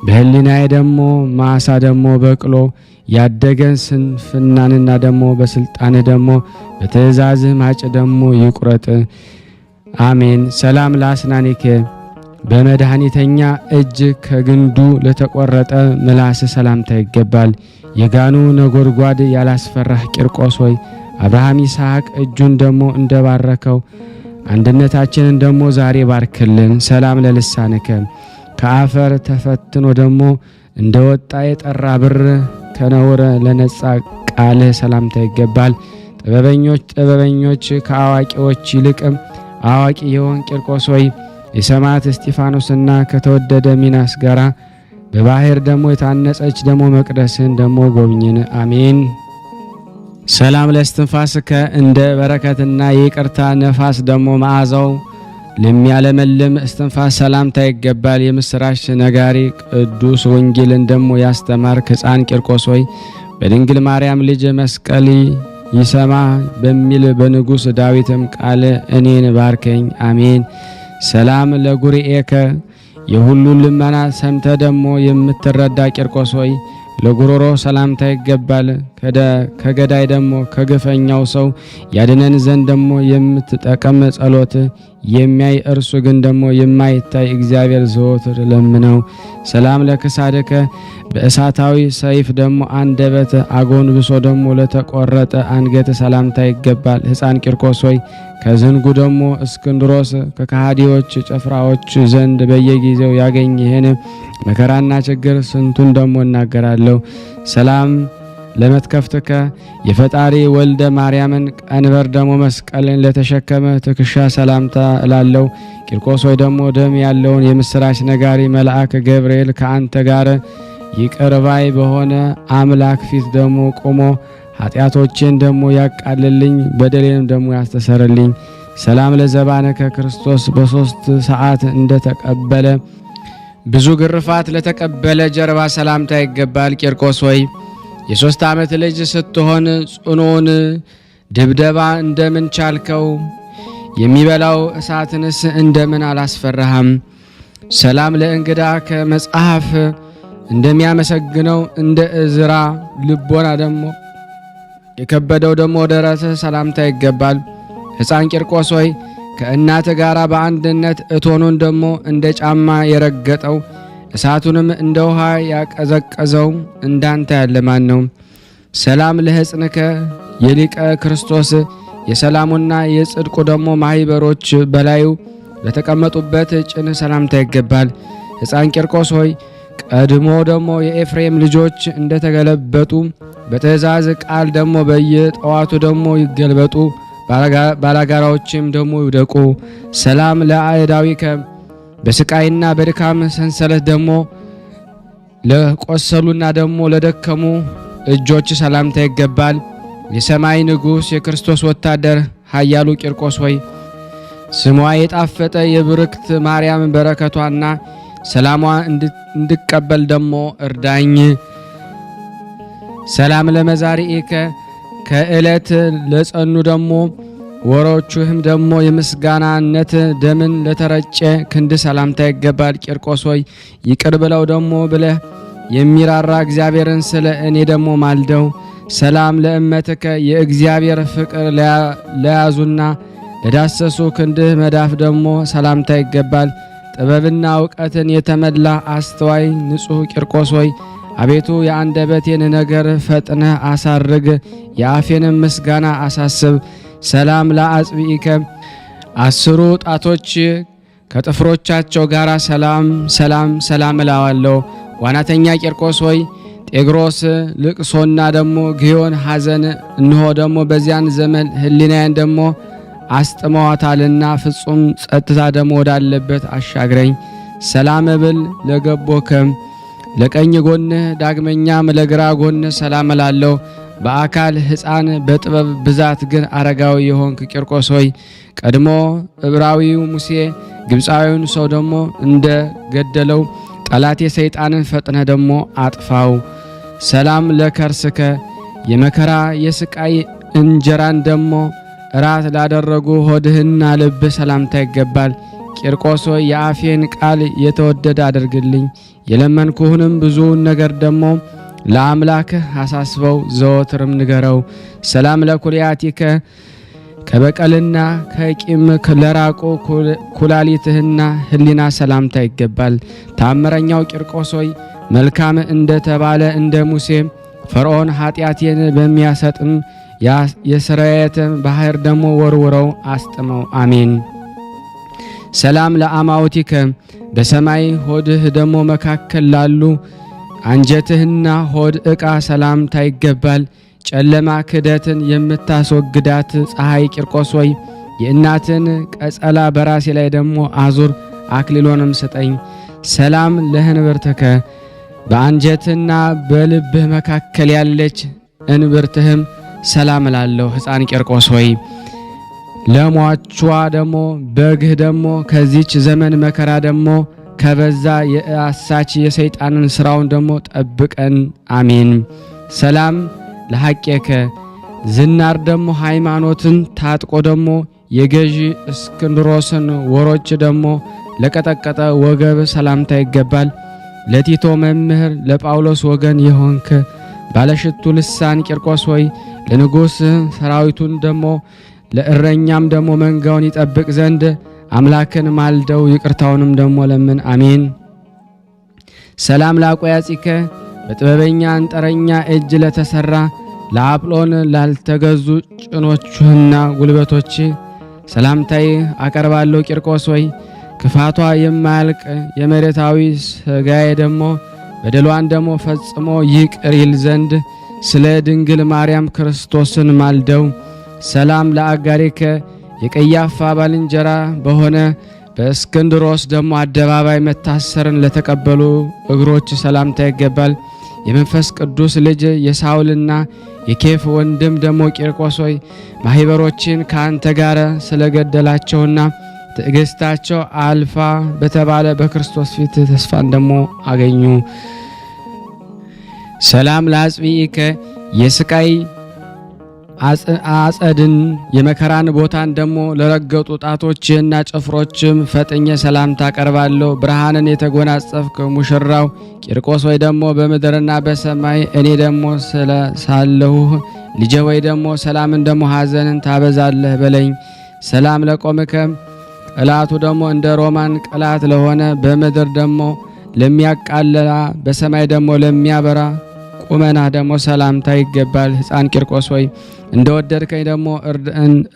በህሊናዬ ደግሞ ማሳ ደግሞ በቅሎ ያደገን ስንፍናንና ደግሞ በስልጣን ደግሞ በትእዛዝህ ማጭ ደግሞ ይቁረጥ። አሜን። ሰላም ለአስናኒከ በመድኃኒተኛ እጅ ከግንዱ ለተቆረጠ ምላስ ሰላምታ ይገባል። የጋኑ ነጎድጓድ ያላስፈራህ ቂርቆስ ሆይ አብርሃም ይስሐቅ እጁን ደግሞ እንደባረከው አንድነታችንን ደግሞ ዛሬ ባርክልን። ሰላም ለልሳንከ ከአፈር ተፈትኖ ደግሞ እንደወጣ የጠራ ብር ከነውር ለነጻ ቃልህ ሰላምታ ይገባል። ጥበበኞች ከአዋቂዎች ይልቅም አዋቂ የሆን ቂርቆስ ሆይ የሰማዕት እስጢፋኖስና ከተወደደ ሚናስ ጋራ በባህር ደግሞ የታነጸች ደግሞ መቅደስን ደግሞ ጎብኝን። አሜን። ሰላም ለእስትንፋስከ እንደ በረከትና የይቅርታ ነፋስ ደግሞ መዓዛው ለሚያለመልም እስትንፋስ ሰላምታ ይገባል። የምስራች ነጋሪ ቅዱስ ወንጌልን ደግሞ ያስተማርክ ሕፃን ቂርቆስ ሆይ በድንግል ማርያም ልጅ መስቀል ይሰማ በሚል በንጉሥ ዳዊትም ቃል እኔን ባርከኝ። አሜን። ሰላም ለጉርኤከ የሁሉን ልመና ሰምተ ደግሞ የምትረዳ ቂርቆስ ሆይ ለጉሮሮ ሰላምታ ይገባል። ከገዳይ ደግሞ ከግፈኛው ሰው ያድነን ዘንድ ደግሞ የምትጠቀም ጸሎት የሚያይ እርሱ ግን ደግሞ የማይታይ እግዚአብሔር ዘወትር ለምነው። ሰላም ለክሳድከ በእሳታዊ ሰይፍ ደግሞ አንደበት አጎንብሶ ደግሞ ለተቆረጠ አንገት ሰላምታ ይገባል። ሕፃን ቂርቆስ ሆይ ከዝንጉ ደግሞ እስክንድሮስ ከከሃዲዎች ጭፍራዎች ዘንድ በየጊዜው ያገኝህን መከራና ችግር ስንቱን ደግሞ እናገራለሁ። ሰላም ለመትከፍትከ የፈጣሪ ወልደ ማርያምን ቀንበር ደግሞ መስቀልን ለተሸከመ ትከሻ ሰላምታ እላለሁ። ቂርቆስ ሆይ ደግሞ ደም ያለውን የምስራች ነጋሪ መልአክ ገብርኤል ከአንተ ጋር ይቅር ባይ በሆነ አምላክ ፊት ደግሞ ቆሞ ኃጢአቶቼን ደግሞ ያቃልልኝ በደሌንም ደግሞ ያስተሰርልኝ። ሰላም ለዘባነከ ክርስቶስ በ3 ሰዓት እንደተቀበለ ብዙ ግርፋት ለተቀበለ ጀርባ ሰላምታ ይገባል። ቂርቆስ ሆይ የ3 ዓመት ልጅ ስትሆን ጽኑውን ድብደባ እንደምን ቻልከው? የሚበላው እሳትንስ እንደምን አላስፈራህም? ሰላም ለእንግዳ ከመጽሐፍ እንደሚያመሰግነው እንደ እዝራ ልቦና ደግሞ የከበደው ደግሞ ደረትህ ሰላምታ ይገባል። ሕፃን ቂርቆስ ሆይ ከእናት ጋር በአንድነት እቶኑን ደግሞ እንደ ጫማ የረገጠው እሳቱንም እንደ ውሃ ያቀዘቀዘው እንዳንተ ያለ ማን ነው? ሰላም ለሕፅንከ የሊቀ ክርስቶስ የሰላሙና የጽድቁ ደግሞ ማኅበሮች በላዩ ለተቀመጡበት ጭን ሰላምታ ይገባል። ሕፃን ቂርቆስ ሆይ ቀድሞ ደግሞ የኤፍሬም ልጆች እንደተገለበጡ በትእዛዝ ቃል ደግሞ በየጠዋቱ ደግሞ ይገልበጡ፣ ባላጋራዎችም ደግሞ ይውደቁ። ሰላም ለአእዳዊከ በስቃይና በድካም ሰንሰለት ደግሞ ለቆሰሉና ደግሞ ለደከሙ እጆች ሰላምታ ይገባል። የሰማይ ንጉሥ የክርስቶስ ወታደር ኃያሉ ቂርቆስ ሆይ ስሟ የጣፈጠ የብርክት ማርያም በረከቷና ሰላሟ እንድቀበል ደግሞ እርዳኝ። ሰላም ለመዛሪኤከ ከዕለት ለጸኑ ደግሞ ወሮቹህም ደግሞ የምስጋናነት ደምን ለተረጨ ክንድ ሰላምታ ይገባል። ቂርቆስ ሆይ ይቅር ብለው ደግሞ ብለህ የሚራራ እግዚአብሔርን ስለ እኔ ደግሞ ማልደው። ሰላም ለእመትከ የእግዚአብሔር ፍቅር ለያዙና ለዳሰሱ ክንድህ መዳፍ ደግሞ ሰላምታ ይገባል። ጥበብና እውቀትን የተመላ አስተዋይ ንጹሕ ቂርቆስ ሆይ አቤቱ የአንደበቴን ነገር ፈጥነህ አሳርግ፣ የአፌንም ምስጋና አሳስብ። ሰላም ለአጽብኢከ 10 ጣቶች ከጥፍሮቻቸው ጋር ሰላም ሰላም ሰላም እላዋለሁ። ዋናተኛ ቂርቆስ ሆይ ጤግሮስ ልቅሶና ደግሞ ግዮን ሐዘን እንሆ ደግሞ በዚያን ዘመን ሕሊናዬን ደግሞ አስጥመዋታልና ፍጹም ጸጥታ ደግሞ ወዳለበት አሻግረኝ። ሰላም ብል ለገቦከም ለቀኝ ጎንህ ዳግመኛም ለግራ ጎንህ ሰላም እላለሁ። በአካል ሕፃን በጥበብ ብዛት ግን አረጋዊ የሆንክ ቂርቆስ ሆይ ቀድሞ ዕብራዊው ሙሴ ግብፃዊውን ሰው ደግሞ እንደ ገደለው ጠላቴ ሰይጣንን ፈጥነ ደግሞ አጥፋው። ሰላም ለከርስከ የመከራ የስቃይ እንጀራን ደግሞ እራት ላደረጉ ሆድህና ልብህ ሰላምታ ይገባል። ቂርቆስ ሆይ የአፌን ቃል የተወደደ አድርግልኝ፣ የለመንኩህንም ብዙውን ነገር ደግሞ ለአምላክህ አሳስበው ዘወትርም ንገረው። ሰላም ለኩልያቲከ ከበቀልና ከቂም ለራቁ ኩላሊትህና ሕሊና ሰላምታ ይገባል። ታምረኛው ቂርቆስ ሆይ መልካም እንደተባለ እንደ ሙሴ ፈርዖን ኃጢአቴን በሚያሰጥም የስርየት ባህር ደግሞ ወርውረው አስጥመው። አሜን። ሰላም ለአማውቲከ በሰማይ ሆድህ ደግሞ መካከል ላሉ አንጀትህና ሆድ ዕቃ ሰላምታ ይገባል። ጨለማ ክደትን የምታስወግዳት ፀሐይ ቂርቆስ ሆይ የእናትን ቀጸላ በራሴ ላይ ደግሞ አዙር፣ አክሊሎንም ስጠኝ። ሰላም ለህንብርትከ በአንጀትና በልብህ መካከል ያለች እንብርትህም ሰላም እላለሁ። ሕፃን ቂርቆስ ሆይ ለሟቿ ደግሞ በግህ ደግሞ ከዚች ዘመን መከራ ደግሞ ከበዛ የአሳች የሰይጣንን ስራውን ደግሞ ጠብቀን። አሜን። ሰላም ለሐቄከ ዝናር ደግሞ ሃይማኖትን ታጥቆ ደግሞ የገዢ እስክንድሮስን ወሮች ደግሞ ለቀጠቀጠ ወገብ ሰላምታ ይገባል። ለቲቶ መምህር ለጳውሎስ ወገን የሆንክ ባለሽቱ ልሳን ቂርቆስ ሆይ ለንጉሥ ሰራዊቱን ደግሞ ለእረኛም ደግሞ መንጋውን ይጠብቅ ዘንድ አምላክን ማልደው ይቅርታውንም ደግሞ ለምን። አሜን። ሰላም ለአቆያጺከ በጥበበኛ አንጠረኛ እጅ ለተሰራ ለአጵሎን ላልተገዙ ጭኖችህና ጉልበቶች ሰላምታይ አቀርባለሁ። ቂርቆስ ሆይ ክፋቷ የማያልቅ የመሬታዊ ሥጋዬ ደግሞ በደሏን ደግሞ ፈጽሞ ይቅር ይል ዘንድ ስለ ድንግል ማርያም ክርስቶስን ማልደው። ሰላም ለአጋሪከ የቀያፋ ባልንጀራ በሆነ በእስክንድሮስ ደግሞ አደባባይ መታሰርን ለተቀበሉ እግሮች ሰላምታ ይገባል። የመንፈስ ቅዱስ ልጅ የሳውልና የኬፍ ወንድም ደግሞ ቂርቆስ ሆይ ማህበሮችን ካንተ ጋር ስለገደላቸውና ትዕግስታቸው አልፋ በተባለ በክርስቶስ ፊት ተስፋን ደግሞ አገኙ። ሰላም ለአጽብኢከ የስቃይ አጸድን የመከራን ቦታን ደግሞ ለረገጡ ጣቶችና ጭፍሮችም ፈጥኜ ሰላምታ አቀርባለሁ። ብርሃንን የተጎናጸፍክ ሙሽራው ቂርቆስ ወይ ደግሞ በምድርና በሰማይ እኔ ደግሞ ሳለሁህ ልጄ ወይ ደግሞ ሰላምን ደግሞ ሐዘንን ታበዛለህ በለኝ። ሰላም ለቆምከ ቅላቱ ደግሞ እንደ ሮማን ቅላት ለሆነ በምድር ደግሞ ለሚያቃለላ በሰማይ ደግሞ ለሚያበራ ቁመና ደግሞ ሰላምታ ይገባል። ሕፃን ቂርቆስ ሆይ እንደወደድከኝ ደግሞ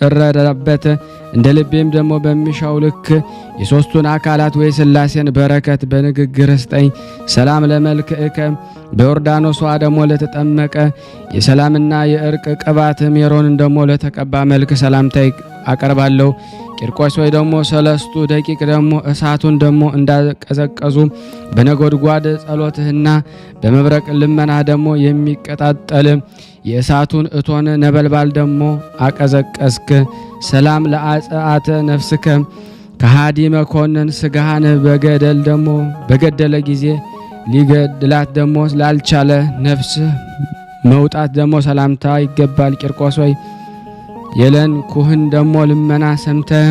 እረዳበት እንደ ልቤም ደግሞ በሚሻው ልክ የሶስቱን አካላት ወይ ሥላሴን በረከት በንግግር ስጠኝ። ሰላም ለመልክዕከ በዮርዳኖስ ውሃ ደግሞ ለተጠመቀ የሰላምና የእርቅ ቅባት ሜሮንን ደግሞ ለተቀባ መልክ ሰላምታ አቀርባለሁ። ቂርቆስ ወይ ደግሞ 3 ደቂቅ ደግሞ እሳቱን ደግሞ እንዳቀዘቀዙ በነጎድጓድ ጸሎትህና በመብረቅ ልመና ደግሞ የሚቀጣጠል የእሳቱን እቶን ነበልባል ደግሞ አቀዘቀዝክ። ሰላም ለአጽአተ ነፍስከ ከሃዲ መኮንን ስጋህን በገደል ደግሞ በገደለ ጊዜ ሊገድላት ደግሞ ላልቻለ ነፍስ መውጣት ደግሞ ሰላምታ ይገባል። ቂርቆስ ሆይ የለን ኩህን ደግሞ ልመና ሰምተህ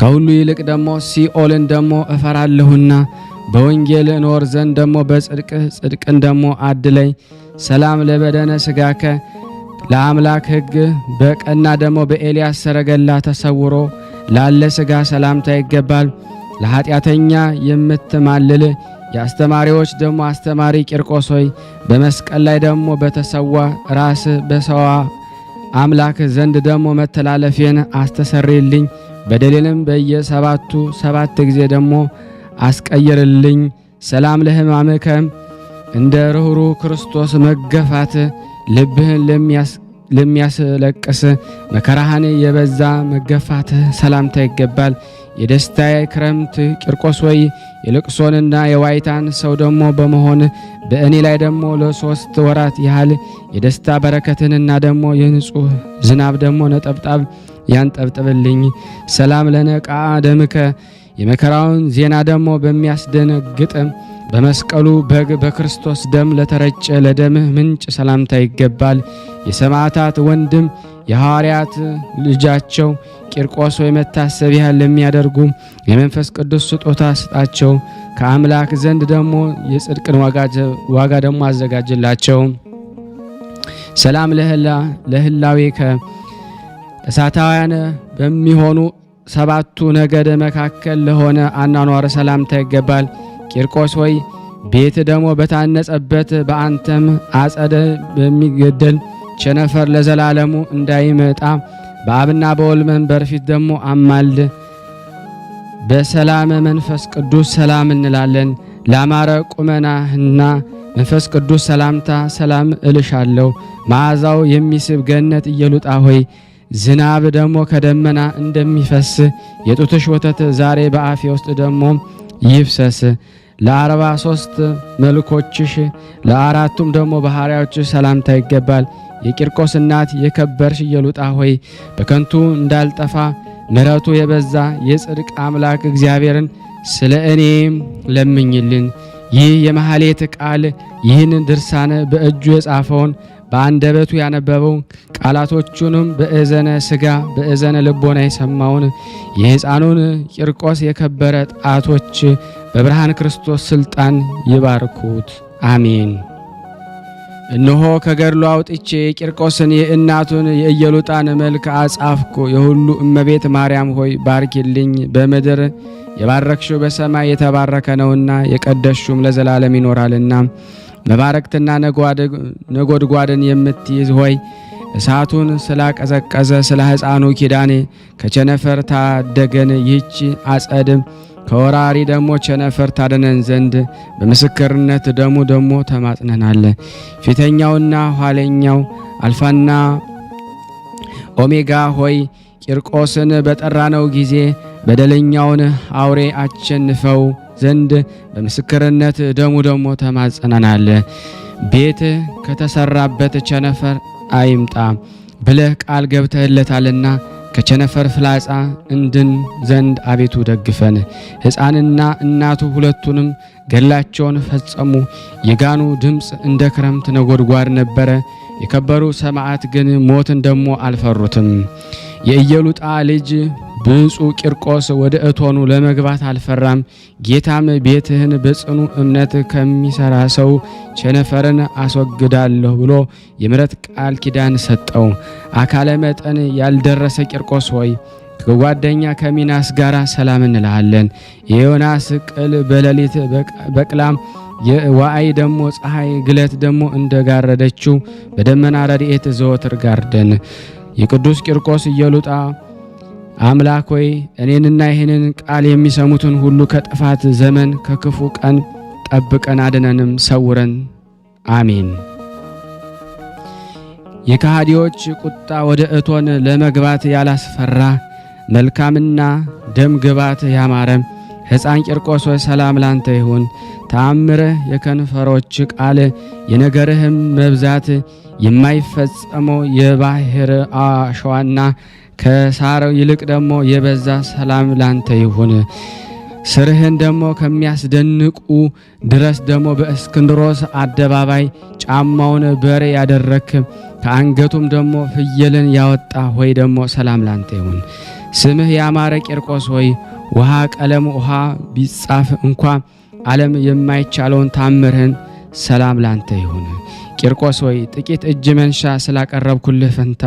ከሁሉ ይልቅ ደግሞ ሲኦልን ደግሞ እፈራለሁና በወንጌል እኖር ዘንድ ደግሞ ጽድቅን ደግሞ አድለኝ። ሰላም ለበደነ ስጋከ ለአምላክ ሕግ በቀና ደግሞ በኤልያስ ሰረገላ ተሰውሮ ላለ ስጋ ሰላምታ ይገባል። ለኃጢአተኛ የምትማልል የአስተማሪዎች ደግሞ አስተማሪ ቂርቆስ ሆይ በመስቀል ላይ ደግሞ በተሰዋ ራስ በሰዋ አምላክ ዘንድ ደግሞ መተላለፌን አስተሰርይልኝ። በደሌንም በየሰባቱ 7 ጊዜ ደግሞ አስቀይርልኝ። ሰላም ለሕማምከ እንደ ርኅሩ ክርስቶስ መገፋት ልብህን ለሚያስለቅስ መከራህን የበዛ መገፋት ሰላምታ ይገባል። የደስታዬ ክረምት ቂርቆስ ሆይ የልቅሶንና የዋይታን ሰው ደግሞ በመሆን በእኔ ላይ ደግሞ ለ3 ወራት ያህል የደስታ በረከትንና ደግሞ የንጹህ ዝናብ ደግሞ ነጠብጣብ ያንጠብጥብልኝ። ሰላም ለነቃ ደምከ የመከራውን ዜና ደግሞ በሚያስደነግጥ በመስቀሉ በግ በክርስቶስ ደም ለተረጨ ለደምህ ምንጭ ሰላምታ ይገባል። የሰማዕታት ወንድም የሐዋርያት ልጃቸው ቂርቆስ ወይ መታሰቢያ ለሚያደርጉ የመንፈስ ቅዱስ ስጦታ ስጣቸው። ከአምላክ ዘንድ ደግሞ የጽድቅን ዋጋ ደግሞ አዘጋጅላቸው። ሰላም ለህላዌከ እሳታውያን በሚሆኑ 7 ነገደ መካከል ለሆነ አኗኗር ሰላምታ ይገባል። ቂርቆስ ሆይ ቤት ደግሞ በታነጸበት በአንተም አጸደ በሚገደል ቸነፈር ለዘላለሙ እንዳይመጣ በአብና በወልድ መንበር ፊት ደግሞ አማል። በሰላም መንፈስ ቅዱስ ሰላም እንላለን። ላማረ ቁመናህና መንፈስ ቅዱስ ሰላምታ ሰላም እልሻለሁ። መዓዛው የሚስብ ገነት ኢየሉጣ ሆይ ዝናብ ደግሞ ከደመና እንደሚፈስ የጡትሽ ወተት ዛሬ በአፌ ውስጥ ደግሞ ይፍሰስ። ለ43 መልኮችሽ ለ4ቱም ደግሞ ባህሪያዎችሽ ሰላምታ ይገባል። የቂርቆስ እናት የከበርሽ ኢየሉጣ ሆይ በከንቱ እንዳልጠፋ ምሕረቱ የበዛ የጽድቅ አምላክ እግዚአብሔርን ስለ እኔ ለምኝልን። ይህ የማህሌት ቃል ይህን ድርሳነ በእጁ የጻፈውን በአንደበቱ ያነበበው ቃላቶቹንም በእዘነ ሥጋ በእዘነ ልቦና የሰማውን የሕፃኑን ቂርቆስ የከበረ ጣቶች በብርሃን ክርስቶስ ስልጣን ይባርኩት፣ አሜን። እነሆ ከገድሉ አውጥቼ የቂርቆስን የእናቱን የኢየሉጣን መልክ አጻፍኩ። የሁሉ እመቤት ማርያም ሆይ ባርኪልኝ። በምድር የባረክሽው በሰማይ የተባረከ ነውና የቀደስሹም ለዘላለም ይኖራልና። መባረክትና ነጎድጓድን የምትይዝ ሆይ እሳቱን ስላቀዘቀዘ ስለ ሕፃኑ ኪዳኔ ከቸነፈር ታደገን። ይህች አጸድም ከወራሪ ደግሞ ቸነፈር ታደነን ዘንድ በምስክርነት ደግሞ ተማጽነናል። ፊተኛውና ኋለኛው አልፋና ኦሜጋ ሆይ ቂርቆስን በጠራነው ጊዜ በደለኛውን አውሬ አሸንፈው ዘንድ በምስክርነት ደሙ ደግሞ ተማጽነናል። ቤት ከተሰራበት ቸነፈር አይምጣ ብለህ ቃል ገብተህለታልና ከቸነፈር ፍላጻ እንድን ዘንድ አቤቱ ደግፈን። ሕፃንና እናቱ ሁለቱንም ገላቸውን ፈጸሙ። የጋኑ ድምፅ እንደ ክረምት ነጎድጓድ ነበረ። የከበሩ ሰማዕት ግን ሞትን ደሞ አልፈሩትም። የኢየሉጣ ልጅ ብፁዕ ቂርቆስ ወደ እቶኑ ለመግባት አልፈራም። ጌታም ቤትህን በጽኑ እምነት ከሚሰራ ሰው ቸነፈርን አስወግዳለሁ ብሎ የምሕረት ቃል ኪዳን ሰጠው። አካለ መጠን ያልደረሰ ቂርቆስ ሆይ ከጓደኛ ከሚናስ ጋር ሰላም እንልሃለን። የዮናስ ቅል በሌሊት በቅላም የዋአይ ደሞ ፀሐይ ግለት ደሞ እንደጋረደችው በደመና ረድኤት ዘወትር ጋርደን። የቅዱስ ቂርቆስ ኢየሉጣ አምላክ ሆይ እኔንና ይህንን ቃል የሚሰሙትን ሁሉ ከጥፋት ዘመን ከክፉ ቀን ጠብቀን አድነንም ሰውረን፣ አሜን። የከሃዲዎች ቁጣ ወደ እቶን ለመግባት ያላስፈራ መልካምና ደም ግባት ያማረ ሕፃን ቂርቆስ ሆይ ሰላም ላንተ ይሁን። ተአምርህ የከንፈሮች ቃል የነገርህም መብዛት የማይፈጸመው የባህር አሸዋና ከሳር ይልቅ ደግሞ የበዛ ሰላም ላንተ ይሁን። ስርህን ደግሞ ከሚያስደንቁ ድረስ ደግሞ በእስክንድሮስ አደባባይ ጫማውን በሬ ያደረክ ከአንገቱም ደግሞ ፍየልን ያወጣ ሆይ ደግሞ ሰላም ላንተ ይሁን። ስምህ ያማረ ቂርቆስ ሆይ ውሃ ቀለም ውሃ ቢጻፍ እንኳ ዓለም የማይቻለውን ታምርህን ሰላም ላንተ ይሁን። ቂርቆስ ሆይ ጥቂት እጅ መንሻ ስላቀረብኩልህ ፈንታ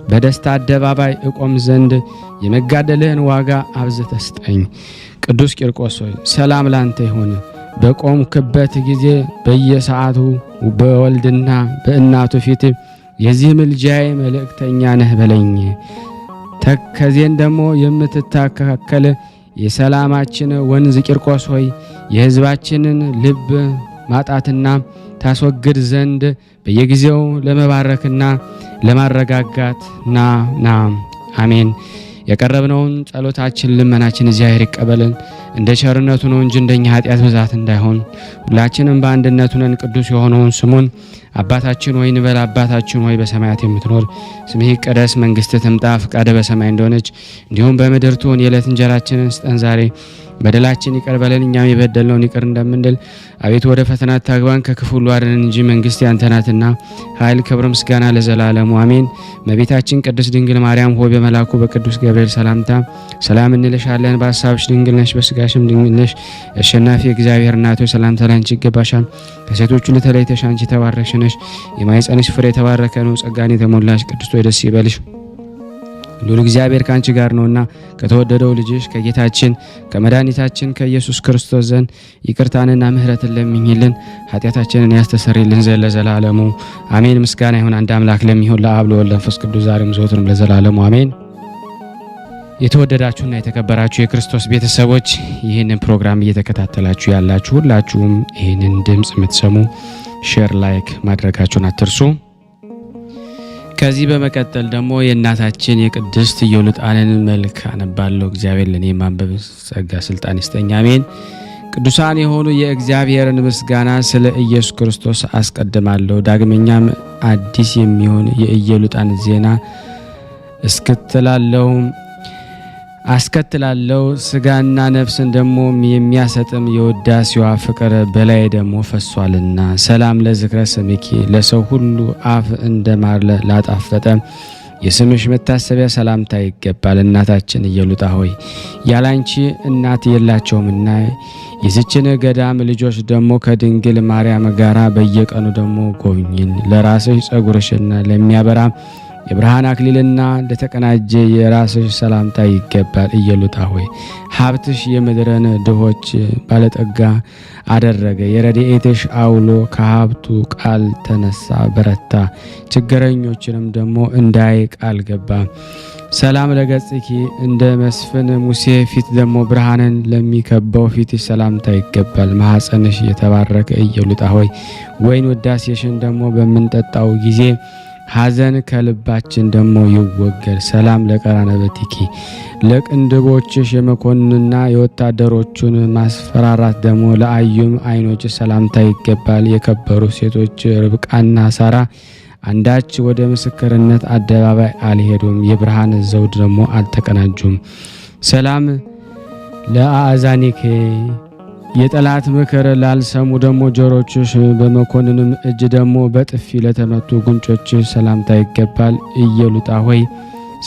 በደስታ አደባባይ እቆም ዘንድ የመጋደልህን ዋጋ አብዝተህ ስጠኝ። ቅዱስ ቂርቆስ ሆይ ሰላም ላንተ ይሁን። በቆምክበት ጊዜ በየሰዓቱ በወልድና በእናቱ ፊት የዚህ ምልጃዬ መልእክተኛ ነህ በለኝ። ተከዜን ደግሞ የምትታከከል የሰላማችን ወንዝ ቂርቆስ ሆይ የሕዝባችንን ልብ ማጣትና ታስወግድ ዘንድ በየጊዜው ለመባረክና ለማረጋጋት ና አሜን። የቀረብነውን ጸሎታችን ልመናችን እግዚአብሔር ይቀበልን እንደ ቸርነቱ ነው እንጂ እንደኛ ኃጢአት ብዛት እንዳይሆን። ሁላችንም በአንድነት ሆነን ቅዱስ የሆነውን ስሙን አባታችን ሆይ እንበል። አባታችን ሆይ በሰማያት የምትኖር ስምህ ይቀደስ፣ መንግስትህ ትምጣ፣ ፈቃድህ በሰማይ እንደሆነች እንዲሁም በምድር ትሁን። የዕለት እንጀራችንን ስጠን ዛሬ፣ በደላችን ይቅር በለን እኛም የበደልነውን ይቅር እንደምንል። አቤቱ ወደ ፈተና አታግባን ከክፉ ሁሉ አድነን እንጂ መንግስት ያንተ ናትና ኃይል፣ ክብር፣ ምስጋና ለዘላለሙ አሜን። እመቤታችን ቅድስት ድንግል ማርያም ሆይ በመልአኩ በቅዱስ ገብርኤል ሰላምታ ሰላም እንልሻለን። በሐሳብሽ ድንግል ነሽ፣ በስጋሽም ድንግል ነሽ። አሸናፊ እግዚአብሔር እናት ሆይ ሰላምታ ላንቺ ይገባሻል። ከሴቶች ሁሉ ተለይተሽ አንቺ የተባረክሽ ነሽ፣ የማኅፀንሽ ፍሬ የተባረከ ነው። ጸጋን የተሞላሽ ቅድስት ሆይ ደስ ይበልሽ፣ ሉል እግዚአብሔር ካንቺ ጋር ነውና ከተወደደው ልጅሽ ከጌታችን ከመድኃኒታችን ከኢየሱስ ክርስቶስ ዘንድ ይቅርታንና ምሕረትን ለምኝልን ኃጢአታችንን ያስተሰርይልን ዘንድ ለዘላለሙ አሜን። ምስጋና ይሁን አንድ አምላክ ለሚሆን ለአብ ለወልድ ለመንፈስ ቅዱስ ዛሬም ዘወትርም ለዘላለሙ አሜን። የተወደዳችሁና የተከበራችሁ የክርስቶስ ቤተሰቦች ይህንን ፕሮግራም እየተከታተላችሁ ያላችሁ ሁላችሁም ይህንን ድምፅ የምትሰሙ ሼር፣ ላይክ ማድረጋችሁን አትርሱ። ከዚህ በመቀጠል ደግሞ የእናታችን የቅድስት ኢዮልጣንን መልክ አነባለሁ። እግዚአብሔር ለኔ ማንበብ ጸጋ ስልጣን ይስጠኝ አሜን። ቅዱሳን የሆኑ የእግዚአብሔርን ምስጋና ስለ ኢየሱስ ክርስቶስ አስቀድማለሁ። ዳግመኛም አዲስ የሚሆን የኢዮልጣን ዜና አስከትላለሁ። ስጋና ነፍስን ደግሞ የሚያሰጥም የውዳሴዋ ፍቅር በላይ ደግሞ ፈሷልና። ሰላም ለዝክረ ስምኪ ለሰው ሁሉ አፍ እንደማር ላጣፈጠ የስምሽ መታሰቢያ ሰላምታ ይገባል። እናታችን ኢዮልጣ ሆይ ያላንቺ እናት የላቸውምና የዚችን ገዳም ልጆች ደግሞ ከድንግል ማርያም ጋራ በየቀኑ ደግሞ ጎብኝን። ለራስሽ ጸጉርሽና ለሚያበራ የብርሃን አክሊልና ለተቀናጀ የራስሽ ሰላምታ ይገባል። ኢዮልጣ ሆይ ሀብትሽ የምድርን ድሆች ባለጠጋ አደረገ። የረድኤትሽ አውሎ ከሀብቱ ቃል ተነሳ በረታ። ችግረኞችንም ደግሞ እንዳይ ቃል ገባ። ሰላም ለገጽኪ እንደ መስፍን ሙሴ ፊት ደግሞ ብርሃንን ለሚከበው ፊትሽ ሰላምታ ይገባል። ማኅፀንሽ የተባረከ ኢዮልጣ ሆይ ወይን ውዳሴሽን ደግሞ በምንጠጣው ጊዜ ሐዘን ከልባችን ደግሞ ይወገድ። ሰላም ለቀራነበቲኪ ለቅንድቦችሽ የመኮንንና የወታደሮቹን ማስፈራራት ደግሞ ለአዩም ዓይኖች ሰላምታ ይገባል። የከበሩ ሴቶች ርብቃና ሳራ አንዳች ወደ ምስክርነት አደባባይ አልሄዱም፣ የብርሃን ዘውድ ደግሞ አልተቀናጁም። ሰላም ለአእዛኒኬ የጠላት ምክር ላልሰሙ ደግሞ ጆሮችሽ፣ በመኮንንም እጅ ደግሞ በጥፊ ለተመቱ ጉንጮችሽ ሰላምታ ይገባል። ኢየሉጣ ሆይ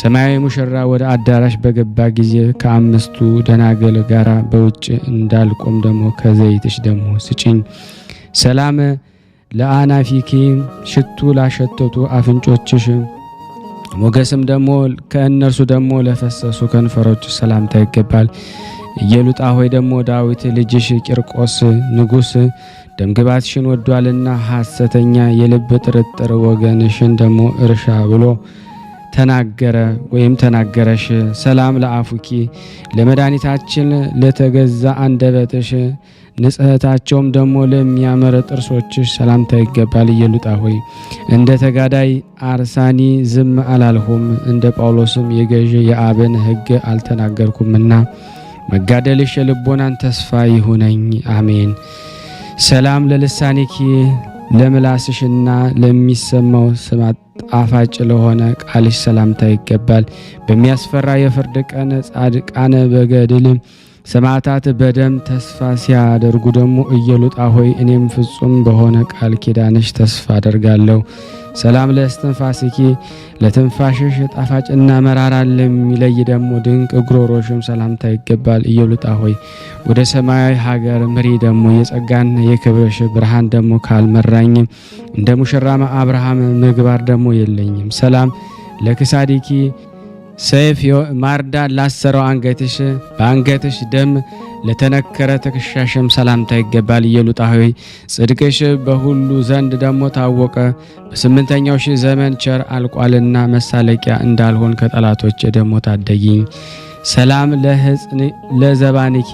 ሰማያዊ ሙሽራ ወደ አዳራሽ በገባ ጊዜ ከአምስቱ ደናገል ጋራ በውጭ እንዳልቆም ደግሞ ከዘይትሽ ደግሞ ስጪኝ። ሰላም ለአናፊኪ ሽቱ ላሸተቱ አፍንጮችሽ፣ ሞገስም ደግሞ ከእነርሱ ደግሞ ለፈሰሱ ከንፈሮች ሰላምታ ይገባል። ኢየሉጣ ሆይ ደግሞ ዳዊት ልጅሽ ቂርቆስ ንጉሥ ደምግባትሽን ወዷልና ሐሰተኛ የልብ ጥርጥር ወገንሽን ደግሞ እርሻ ብሎ ተናገረ ወይም ተናገረሽ። ሰላም ለአፉኪ ለመድኃኒታችን ለተገዛ አንደበትሽ፣ ንጽሕታቸውም ደግሞ ለሚያምር ጥርሶችሽ ሰላምታ ይገባል። ኢየሉጣ ሆይ እንደ ተጋዳይ አርሳኒ ዝም አላልሁም፣ እንደ ጳውሎስም የገዥ የአብን ሕግ አልተናገርኩምና መጋደልሽ የልቦናን ተስፋ ይሁነኝ። አሜን። ሰላም ለልሳኒኪ ለምላስሽና ለሚሰማው ስም ጣፋጭ ለሆነ ቃልሽ ሰላምታ ይገባል። በሚያስፈራ የፍርድ ቀን ጻድቃን በገድል ሰማዕታት በደም ተስፋ ሲያደርጉ ደግሞ ኢየሉጣ ሆይ እኔም ፍጹም በሆነ ቃል ኪዳንሽ ተስፋ አደርጋለሁ። ሰላም ለእስትንፋስኪ ለትንፋሽሽ ጣፋጭና መራራ ለሚለይ ደግሞ ድንቅ ጉሮሮሽም ሰላምታ ይገባል። ኢየሉጣ ሆይ ወደ ሰማያዊ ሀገር ምሪ ደግሞ የጸጋን የክብርሽ ብርሃን ደግሞ ካልመራኝ እንደ ሙሽራማ አብርሃም ምግባር ደግሞ የለኝም። ሰላም ለክሳዲኪ ሰይፍ ማርዳን ላሰረው አንገትሽ በአንገትሽ ደም ለተነከረ ትከሻሽም ሰላምታ ይገባል። ኢየሉጣ ሆይ ጽድቅሽ በሁሉ ዘንድ ደግሞ ታወቀ። በስምንተኛው ሺህ ዘመን ቸር አልቋልና መሳለቂያ እንዳልሆን ከጠላቶች ደግሞ ታደጊኝ። ሰላም ለዘባንኪ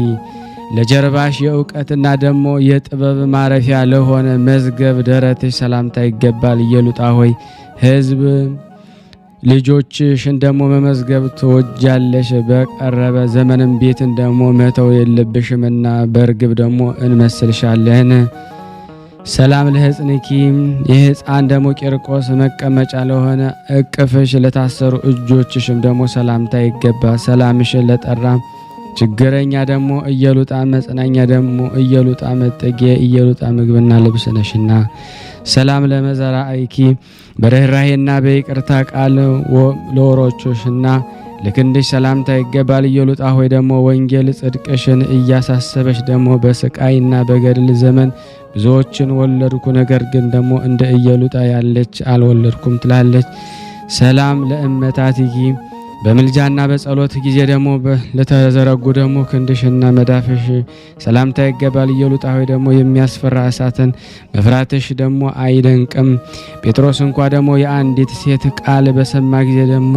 ለጀርባሽ የእውቀትና ደግሞ የጥበብ ማረፊያ ለሆነ መዝገብ ደረትሽ ሰላምታ ይገባል። ኢየሉጣ ሆይ ሕዝብ ልጆችሽን ደግሞ መመዝገብ ትወጃለሽ። በቀረበ ዘመንም ቤትን ደግሞ መተው የለብሽምና በርግብ ደግሞ እንመስልሻለን። ሰላም ለሕፅንኪ የሕፃን ደግሞ ቂርቆስ መቀመጫ ለሆነ እቅፍሽ ለታሰሩ እጆችሽም ደግሞ ሰላምታ ይገባ። ሰላምሽን ለጠራ ችግረኛ ደግሞ ኢየሉጣ መጽናኛ ደግሞ ኢየሉጣ መጠጊያ ኢየሉጣ ምግብና ልብስ ነሽና። ሰላም ለመዘራእኪ በርህራሄና በይቅርታ ቃል ለወሮችሽና ለክንድሽ ሰላምታ ይገባል። ኢየሉጣ ሆይ ደግሞ ወንጌል ጽድቅሽን እያሳሰበች ደግሞ በስቃይና በገድል ዘመን ብዙዎችን ወለድኩ፣ ነገር ግን ደግሞ እንደ ኢየሉጣ ያለች አልወለድኩም ትላለች። ሰላም ለእመታትኪ በምልጃና በጸሎት ጊዜ ደግሞ ለተዘረጉ ደግሞ ክንድሽና መዳፍሽ ሰላምታ ይገባል። ኢየሉጣ ሆይ ደግሞ የሚያስፈራ እሳትን መፍራትሽ ደግሞ አይደንቅም። ጴጥሮስ እንኳ ደግሞ የአንዲት ሴት ቃል በሰማ ጊዜ ደግሞ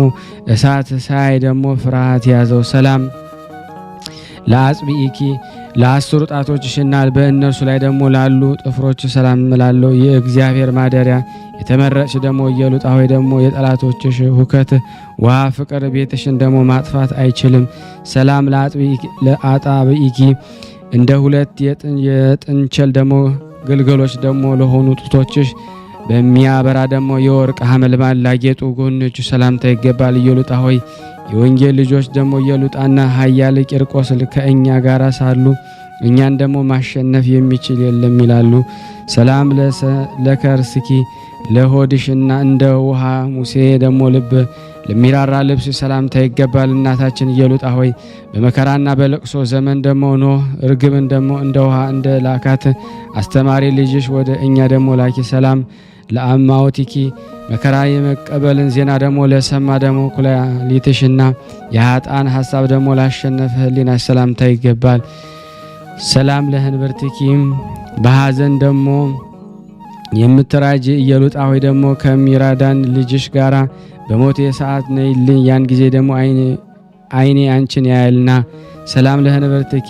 እሳት ሳይ ደግሞ ፍርሃት ያዘው። ሰላም ለአጽብኢኪ ለአስሩ ጣቶችሽና በእነርሱ ላይ ደግሞ ላሉ ጥፍሮች ሰላም እላለሁ። የእግዚአብሔር ማደሪያ የተመረጥሽ ደግሞ ኢየሉጣ ሆይ ደግሞ የጠላቶችሽ ሁከት ውሃ ፍቅር ቤትሽን ደግሞ ማጥፋት አይችልም። ሰላም ለአጣብኢኪ እንደ ሁለት የጥንቸል ደግሞ ግልገሎች ደግሞ ለሆኑ ጡቶችሽ በሚያበራ ደግሞ የወርቅ ሐመልማል ላጌጡ ጎኖች ሰላምታ ይገባል። ኢየሉጣ ሆይ የወንጌል ልጆች ደግሞ ኢየሉጣና ኃያል ቂርቆስ ከእኛ ጋር ሳሉ እኛን ደግሞ ማሸነፍ የሚችል የለም ይላሉ። ሰላም ለከርስኪ ለሆድሽና እንደ ውሃ ሙሴ ደግሞ ልብ ለሚራራ ልብስ ሰላምታ ይገባል። እናታችን ኢየሉጣ ሆይ በመከራና በለቅሶ ዘመን ደግሞ ኖህ ርግብን ደግሞ እንደ ውሃ እንደ ላካት አስተማሪ ልጅሽ ወደ እኛ ደግሞ ላኪ። ሰላም ለአማውቲኪ መከራ የመቀበልን ዜና ደግሞ ለሰማ ደግሞ ኩላሊትሽና የኃጥአን ሐሳብ ደግሞ ላሸነፈ ሕሊናሽ ሰላምታ ይገባል። ሰላም ለህንብርትኪ በሐዘን ደግሞ የምትራጅ ኢየሉጣ ሆይ ደግሞ ከሚራዳን ልጅሽ ጋራ በሞቴ ሰዓት ነይልኝ፣ ያን ጊዜ ደግሞ አይኔ አንቺን ያያልና። ሰላም ለህንብርትኪ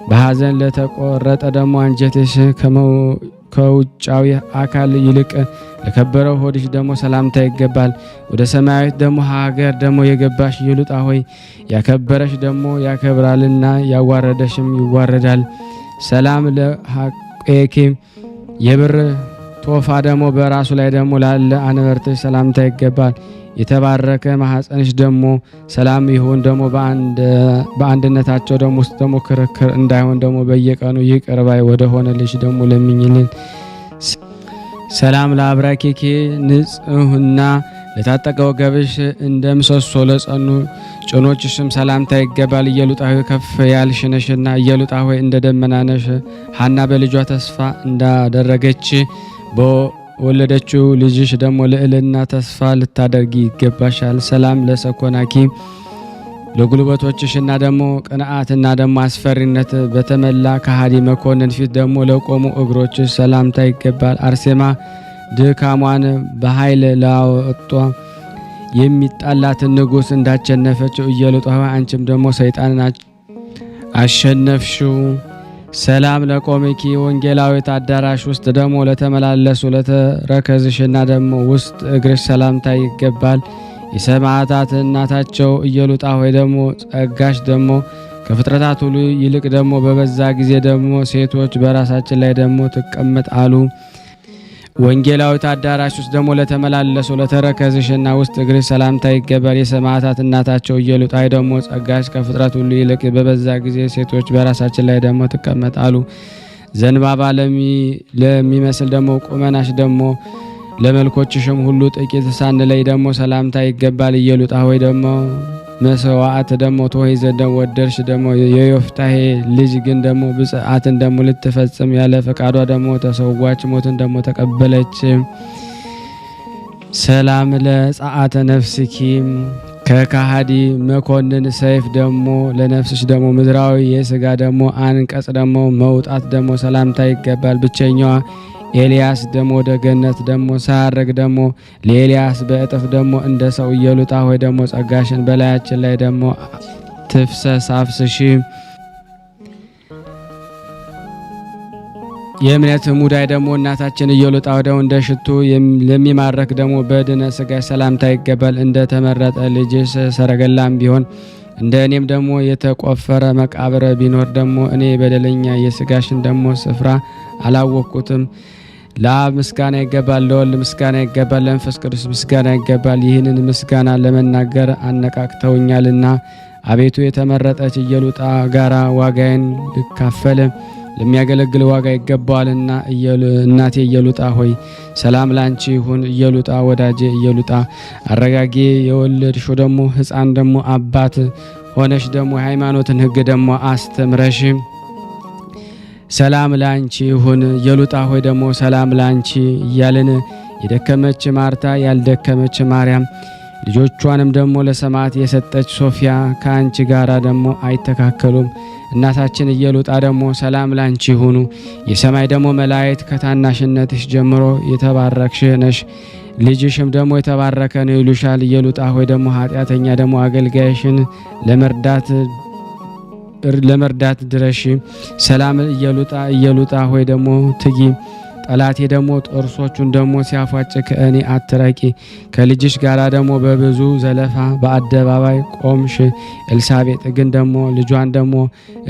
በሐዘን ለተቆረጠ ደግሞ አንጀትሽ ከውጫዊ አካል ይልቅ ለከበረው ሆድሽ ደግሞ ሰላምታ ይገባል። ወደ ሰማያዊት ደግሞ ሀገር ደግሞ የገባሽ ኢየሉጣ ሆይ ያከበረሽ ደግሞ ያከብራልና ያዋረደሽም ይዋረዳል። ሰላም ለሐቄኪ የብር ቶፋ ደግሞ በራሱ ላይ ደግሞ ላለ አንበርትሽ ሰላምታ ይገባል። የተባረከ ማኅፀንሽ ደግሞ ሰላም ይሁን ደግሞ በአንድነታቸው ደግሞ ውስጥ ደግሞ ክርክር እንዳይሆን ደግሞ በየቀኑ ይቅር ባይ ወደ ሆነ ልጅ ደግሞ ለምኝልን። ሰላም ለአብራኬኪ ንጽሕና ለታጠቀ ወገብሽ እንደ ምሰሶ ለጸኑ ጭኖችሽም ሰላምታ ይገባል። ኢየሉጣ ሆይ ከፍ ያልሽ ነሽና ኢየሉጣ ሆይ እንደ ደመና ነሽ። ሐና በልጇ ተስፋ እንዳደረገች በወለደችው ልጅሽ ደግሞ ልዕልና ተስፋ ልታደርጊ ይገባሻል። ሰላም ለሰኮናኪ ለጉልበቶችሽና ደግሞ ቅንዓትና ደግሞ አስፈሪነት በተመላ ከሃዲ መኮንን ፊት ደግሞ ለቆሙ እግሮችሽ ሰላምታ ይገባል። አርሴማ ድካሟን በኃይል ላወጧ የሚጣላትን ንጉሥ እንዳሸነፈችው ኢየሉጣ ሆይ አንቺም ደግሞ ሰይጣንን አሸነፍሽው። ሰላም ለቆምኪ ወንጌላዊት አዳራሽ ውስጥ ደግሞ ለተመላለሱ ለተረከዝሽና ደግሞ ውስጥ እግርሽ ሰላምታ ይገባል። የሰማዕታት እናታቸው ኢየሉጣ ሆይ ደግሞ ጸጋሽ ደግሞ ከፍጥረታት ሁሉ ይልቅ ደግሞ በበዛ ጊዜ ደግሞ ሴቶች በራሳችን ላይ ደግሞ ትቀመጥ አሉ። ወንጌላዊት አዳራሽ ውስጥ ደግሞ ለተመላለሱ ለተረከዝሽና ውስጥ እግርሽ ሰላምታ ይገባል። የሰማዕታት እናታቸው ኢየሉጣ ሆይ ደግሞ ጸጋሽ ከፍጥረት ሁሉ ይልቅ በበዛ ጊዜ ሴቶች በራሳችን ላይ ደግሞ ትቀመጥ አሉ። ዘንባባ ለሚመስል ደግሞ ቁመናሽ ደግሞ ለመልኮችሽም ሁሉ ጥቂት ሳንለይ ደግሞ ሰላምታ ይገባል። ኢየሉጣ ሆይ ደግሞ መስዋዕት ደግሞ ትሆይ ዘንድ ወደድሽ ደግሞ የዮፍታሔ ልጅ ግን ደግሞ ብጽዓትን ደግሞ ልትፈጽም ያለ ፈቃዷ ደግሞ ተሰዋች፣ ሞትን ደግሞ ተቀበለች። ሰላም ለጸአተ ነፍስኪ ከካሃዲ መኮንን ሰይፍ ደግሞ ለነፍስሽ ደግሞ ምድራዊ የስጋ ደግሞ አንቀጽ ደግሞ መውጣት ደግሞ ሰላምታ ይገባል። ብቸኛዋ ኤልያስ ደግሞ ወደ ገነት ደግሞ ሳያረግ ደግሞ ለኤልያስ በእጥፍ ደግሞ እንደ ሰው ኢየሉጣ ሆይ ደግሞ ጸጋሽን በላያችን ላይ ደግሞ ትፍሰስ አፍስሺ። የእምነት ሙዳይ ደግሞ እናታችን ኢየሉጣ ሆይ ደግሞ እንደ ሽቱ ለሚማረክ ደግሞ በድነ ስጋሽ ሰላምታ ይገባል። እንደ ተመረጠ ልጅሽ ሰረገላም ቢሆን እንደ እኔም ደግሞ የተቆፈረ መቃብር ቢኖር ደግሞ እኔ በደለኛ የስጋሽን ደግሞ ስፍራ አላወቅኩትም። ለአብ ምስጋና ይገባል፣ ለወልድ ምስጋና ይገባል፣ ለመንፈስ ቅዱስ ምስጋና ይገባል። ይህንን ምስጋና ለመናገር አነቃቅተውኛልና አቤቱ የተመረጠች ኢየሉጣ ጋራ ዋጋዬን ልካፈል ለሚያገለግል ዋጋ ይገባዋልና። እናቴ ኢየሉጣ ሆይ ሰላም ላንቺ ይሁን። ኢየሉጣ ወዳጄ ኢየሉጣ አረጋጌ የወለድሽው ደግሞ ሕፃን ደግሞ አባት ሆነሽ ደግሞ የሃይማኖትን ሕግ ደግሞ አስተምረሽ ሰላም ላንቺ ይሁን። ኢየሉጣ ሆይ ደግሞ ሰላም ላንቺ እያልን የደከመች ማርታ ያልደከመች ማርያም ልጆቿንም ደግሞ ለሰማዕት የሰጠች ሶፊያ ከአንቺ ጋራ ደግሞ አይተካከሉም። እናታችን ኢየሉጣ ደግሞ ሰላም ላንቺ ይሁኑ። የሰማይ ደግሞ መላእክት ከታናሽነትሽ ጀምሮ የተባረክሽ ነሽ፣ ልጅሽም ደግሞ የተባረከ ነው ይሉሻል። ኢየሉጣ ሆይ ደግሞ ኃጢአተኛ ደግሞ አገልጋይሽን ለመርዳት ድረሽ። ሰላም ኢየሉጣ ሆይ ደግሞ ትጊ። ጠላቴ ደግሞ ጥርሶቹን ደግሞ ሲያፏጭ ከእኔ አትራቂ። ከልጅሽ ጋራ ደግሞ በብዙ ዘለፋ በአደባባይ ቆምሽ። ኤልሳቤጥ ግን ደግሞ ልጇን ደግሞ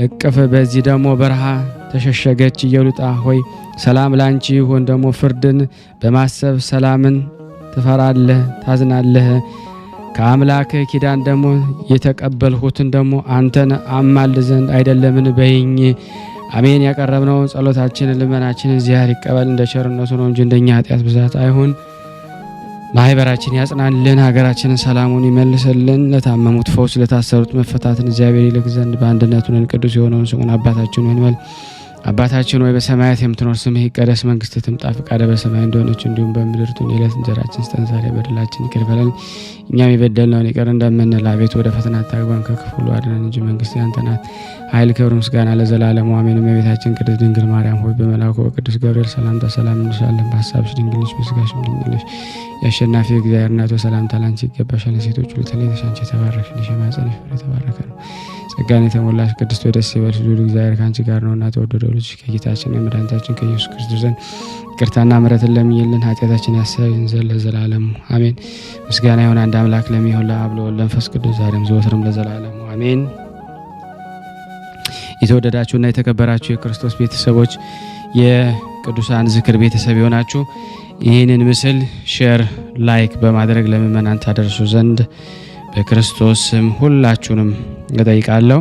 እቅፍ በዚህ ደግሞ በረሃ ተሸሸገች። ኢየሉጣ ሆይ ሰላም ላንቺ ይሁን። ደግሞ ፍርድን በማሰብ ሰላምን ትፈራለህ ታዝናለህ። ከአምላክ ኪዳን ደግሞ የተቀበልሁትን ደግሞ አንተን አማል ዘንድ አይደለምን በይኝ። አሜን። ያቀረብነውን ጸሎታችንን ልመናችንን እግዚአብሔር ይቀበል እንደ ቸርነቱ ነው እንጂ እንደኛ ኃጢአት ብዛት አይሁን። ማህበራችን ያጽናልን፣ ሀገራችንን ሰላሙን ይመልስልን። ለታመሙት ፈውስ፣ ለታሰሩት መፈታትን እግዚአብሔር ይልክ ዘንድ በአንድነቱ ነን። ቅዱስ የሆነውን ስሙን አባታችን ሆይ እንበል። አባታችን ሆይ በሰማያት የምትኖር ስምህ ይቀደስ፣ መንግስትህ ትምጣ፣ ፈቃድህ በሰማይ እንደሆነች እንዲሁም በምድር ትሁን። የዕለት እንጀራችንን ስጠን ዛሬ፣ በደላችንን ይቅር በለን እኛም የበደልነውን ይቅር እንደምንል፣ አቤቱ ወደ ፈተና አታግባን ከክፉ ሁሉ አድነን እንጂ መንግስት ያንተ ናት፣ ኃይል፣ ክብር፣ ምስጋና ለዘላለሙ አሜን። እመቤታችን ቅድስት ድንግል ማርያም ሆይ በመልአኩ በቅዱስ ገብርኤል ሰላምታ ሰላም እንልሻለን። በሀሳብሽ ድንግል ነሽ፣ በስጋሽም ድንግል ነሽ። የአሸናፊ እግዚአብሔር እናት ሰላምታ ላንቺ ይገባሻል። ሴቶች ሁሉ ተለይተሽ አንቺ የተባረክሽ ነሽ፣ የማኅፀንሽ ፍሬ የተባረከ ነው። ጸጋን የተሞላሽ ቅድስት ሆይ ደስ ይበልሽ፣ ልዑል እግዚአብሔር ከአንቺ ጋር ነውና ተወደደው ልጅ ከጌታችን የመድኃኒታችን ከኢየሱስ ክርስቶስ ዘንድ ይቅርታና ምሕረትን ለምኝልን ኃጢአታችን ያሰብን ዘንድ ለዘላለሙ አሜን። ምስጋና ይሁን አንድ አምላክ ለሚሆን ለአብ ለወልድ ለመንፈስ ቅዱስ ዛሬም ዘወትርም ለዘላለሙ አሜን። የተወደዳችሁና የተከበራችሁ የክርስቶስ ቤተሰቦች የቅዱሳን ዝክር ቤተሰብ የሆናችሁ ይህንን ምስል ሼር ላይክ በማድረግ ለምእመናን ታደርሱ ዘንድ በክርስቶስ ስም ሁላችሁንም እጠይቃለሁ።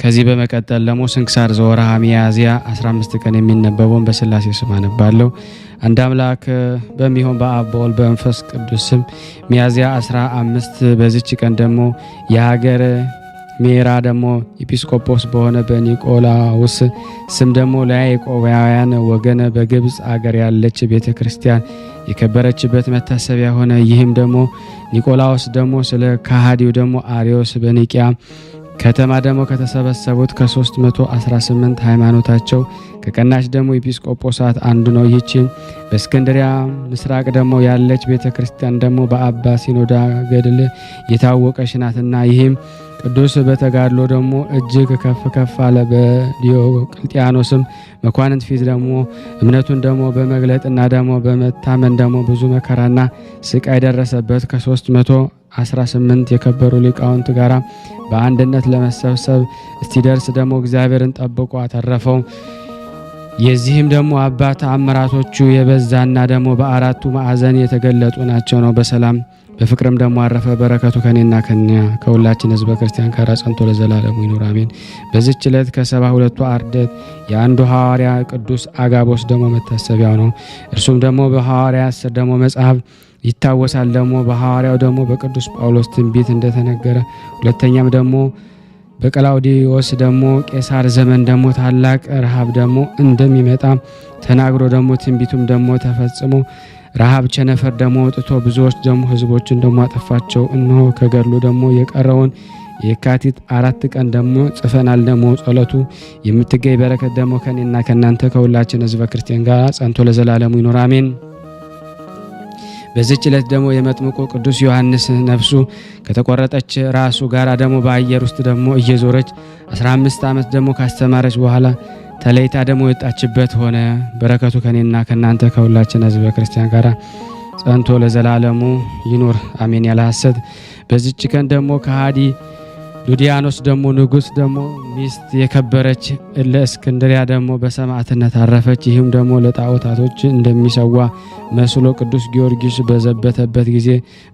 ከዚህ በመቀጠል ደግሞ ስንክሳር ዘወርሃ ሚያዝያ 15 ቀን የሚነበበውን በስላሴ ስም አነባለሁ። አንድ አምላክ በሚሆን በአብ በወልድ በመንፈስ ቅዱስ ስም ሚያዝያ 15 በዚች ቀን ደግሞ የሀገር ሜራ ደግሞ ኤጲስቆጶስ በሆነ በኒቆላውስ ስም ደግሞ ለያዕቆባውያን ወገን በግብፅ አገር ያለች ቤተ ክርስቲያን የከበረችበት መታሰቢያ ሆነ። ይህም ደግሞ ኒቆላውስ ደግሞ ስለ ከሃዲው ደግሞ አርዮስ በኒቂያ ከተማ ደግሞ ከተሰበሰቡት ከ318 ሃይማኖታቸው ከቀናች ደግሞ ኤጲስቆጶሳት አንዱ ነው። ይህችም በእስክንድሪያ ምስራቅ ደግሞ ያለች ቤተ ክርስቲያን ደግሞ በአባ ሲኖዳ ገድል የታወቀች ናትና ይህም ቅዱስ በተጋድሎ ደግሞ እጅግ ከፍ ከፍ አለ። በዲዮቅልጥያኖስም መኳንንት ፊት ደግሞ እምነቱን ደግሞ በመግለጥና ደግሞ በመታመን ደግሞ ብዙ መከራና ስቃይ ደረሰበት። ከ318 የከበሩ ሊቃውንት ጋራ በአንድነት ለመሰብሰብ እስቲደርስ ደግሞ እግዚአብሔርን ጠብቆ አተረፈው። የዚህም ደግሞ አባት ተአምራቶቹ የበዛና ደግሞ በአራቱ ማዕዘን የተገለጡ ናቸው ነው። በሰላም በፍቅርም ደግሞ አረፈ። በረከቱ ከኔና ከሁላችን ሕዝበ ክርስቲያን ጋር ጸንቶ ለዘላለሙ ይኑር አሜን። በዚች ዕለት ከ72ቱ አርድእት የአንዱ ሐዋርያ ቅዱስ አጋቦስ ደግሞ መታሰቢያው ነው። እርሱም ደግሞ በሐዋርያ 10 ደግሞ መጽሐፍ ይታወሳል። ደግሞ በሐዋርያው ደግሞ በቅዱስ ጳውሎስ ትንቢት እንደተነገረ ሁለተኛም ደግሞ በቀላውዲዮስ ደግሞ ቄሳር ዘመን ደግሞ ታላቅ ረሃብ ደግሞ እንደሚመጣ ተናግሮ ደግሞ ትንቢቱም ደግሞ ተፈጽሞ ረሃብ ቸነፈር ደግሞ ወጥቶ ብዙዎች ደግሞ ህዝቦችን ደግሞ አጠፋቸው። እነሆ ከገድሉ ደግሞ የቀረውን የካቲት 4 ቀን ደግሞ ጽፈናል። ደግሞ ጸሎቱ የምትገኝ በረከት ደግሞ ከኔና ከናንተ ከሁላችን ሕዝበ ክርስቲያን ጋር ጸንቶ ለዘላለሙ ይኖር አሜን። በዚህች ዕለት ደግሞ የመጥምቁ ቅዱስ ዮሐንስ ነፍሱ ከተቆረጠች ራሱ ጋራ ደግሞ በአየር ውስጥ ደግሞ እየዞረች 15 ዓመት ደግሞ ካስተማረች በኋላ ተለይታ ደግሞ የወጣችበት ሆነ። በረከቱ ከኔና ከናንተ ከሁላችን ሕዝበ ክርስቲያን ጋር ጸንቶ ለዘላለሙ ይኑር አሜን። ያለ ሐሰት በዚህች ቀን ደግሞ ከሃዲ ሉዲያኖስ ደግሞ ንጉሥ ደግሞ ሚስት የከበረች ለእስክንድሪያ ደግሞ በሰማዕትነት አረፈች። ይህም ደግሞ ለጣዖታቶች እንደሚሰዋ መስሎ ቅዱስ ጊዮርጊስ በዘበተበት ጊዜ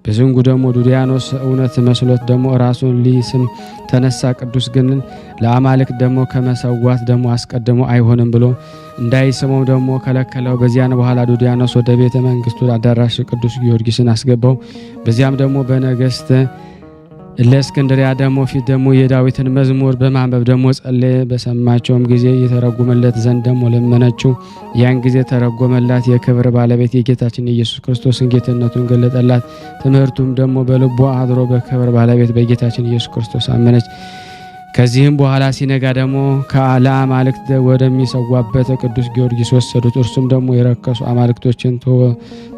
በዝንጉ ደግሞ ሉዲያኖስ እውነት መስሎት ደግሞ ራሱን ሊስም ተነሳ። ቅዱስ ግን ለአማልክት ደግሞ ከመሰዋት ደግሞ አስቀድሞ አይሆንም ብሎ እንዳይስመው ደግሞ ከለከለው። በዚያን በኋላ ሉዲያኖስ ወደ ቤተ መንግስቱ አዳራሽ ቅዱስ ጊዮርጊስን አስገባው። በዚያም ደግሞ በነገስት ለእስክንድሪያ ደግሞ ፊት ደግሞ የዳዊትን መዝሙር በማንበብ ደግሞ ጸለየ። በሰማቸውም ጊዜ የተረጎመለት ዘንድ ደግሞ ለመነችው። ያን ጊዜ ተረጎመላት። የክብር ባለቤት የጌታችን የኢየሱስ ክርስቶስን ጌትነቱን ገለጠላት። ትምህርቱም ደግሞ በልቧ አድሮ በክብር ባለቤት በጌታችን ኢየሱስ ክርስቶስ አመነች። ከዚህም በኋላ ሲነጋ ደግሞ ለአማልክት ወደሚሰዋበት ቅዱስ ጊዮርጊስ ወሰዱት። እርሱም ደግሞ የረከሱ አማልክቶችን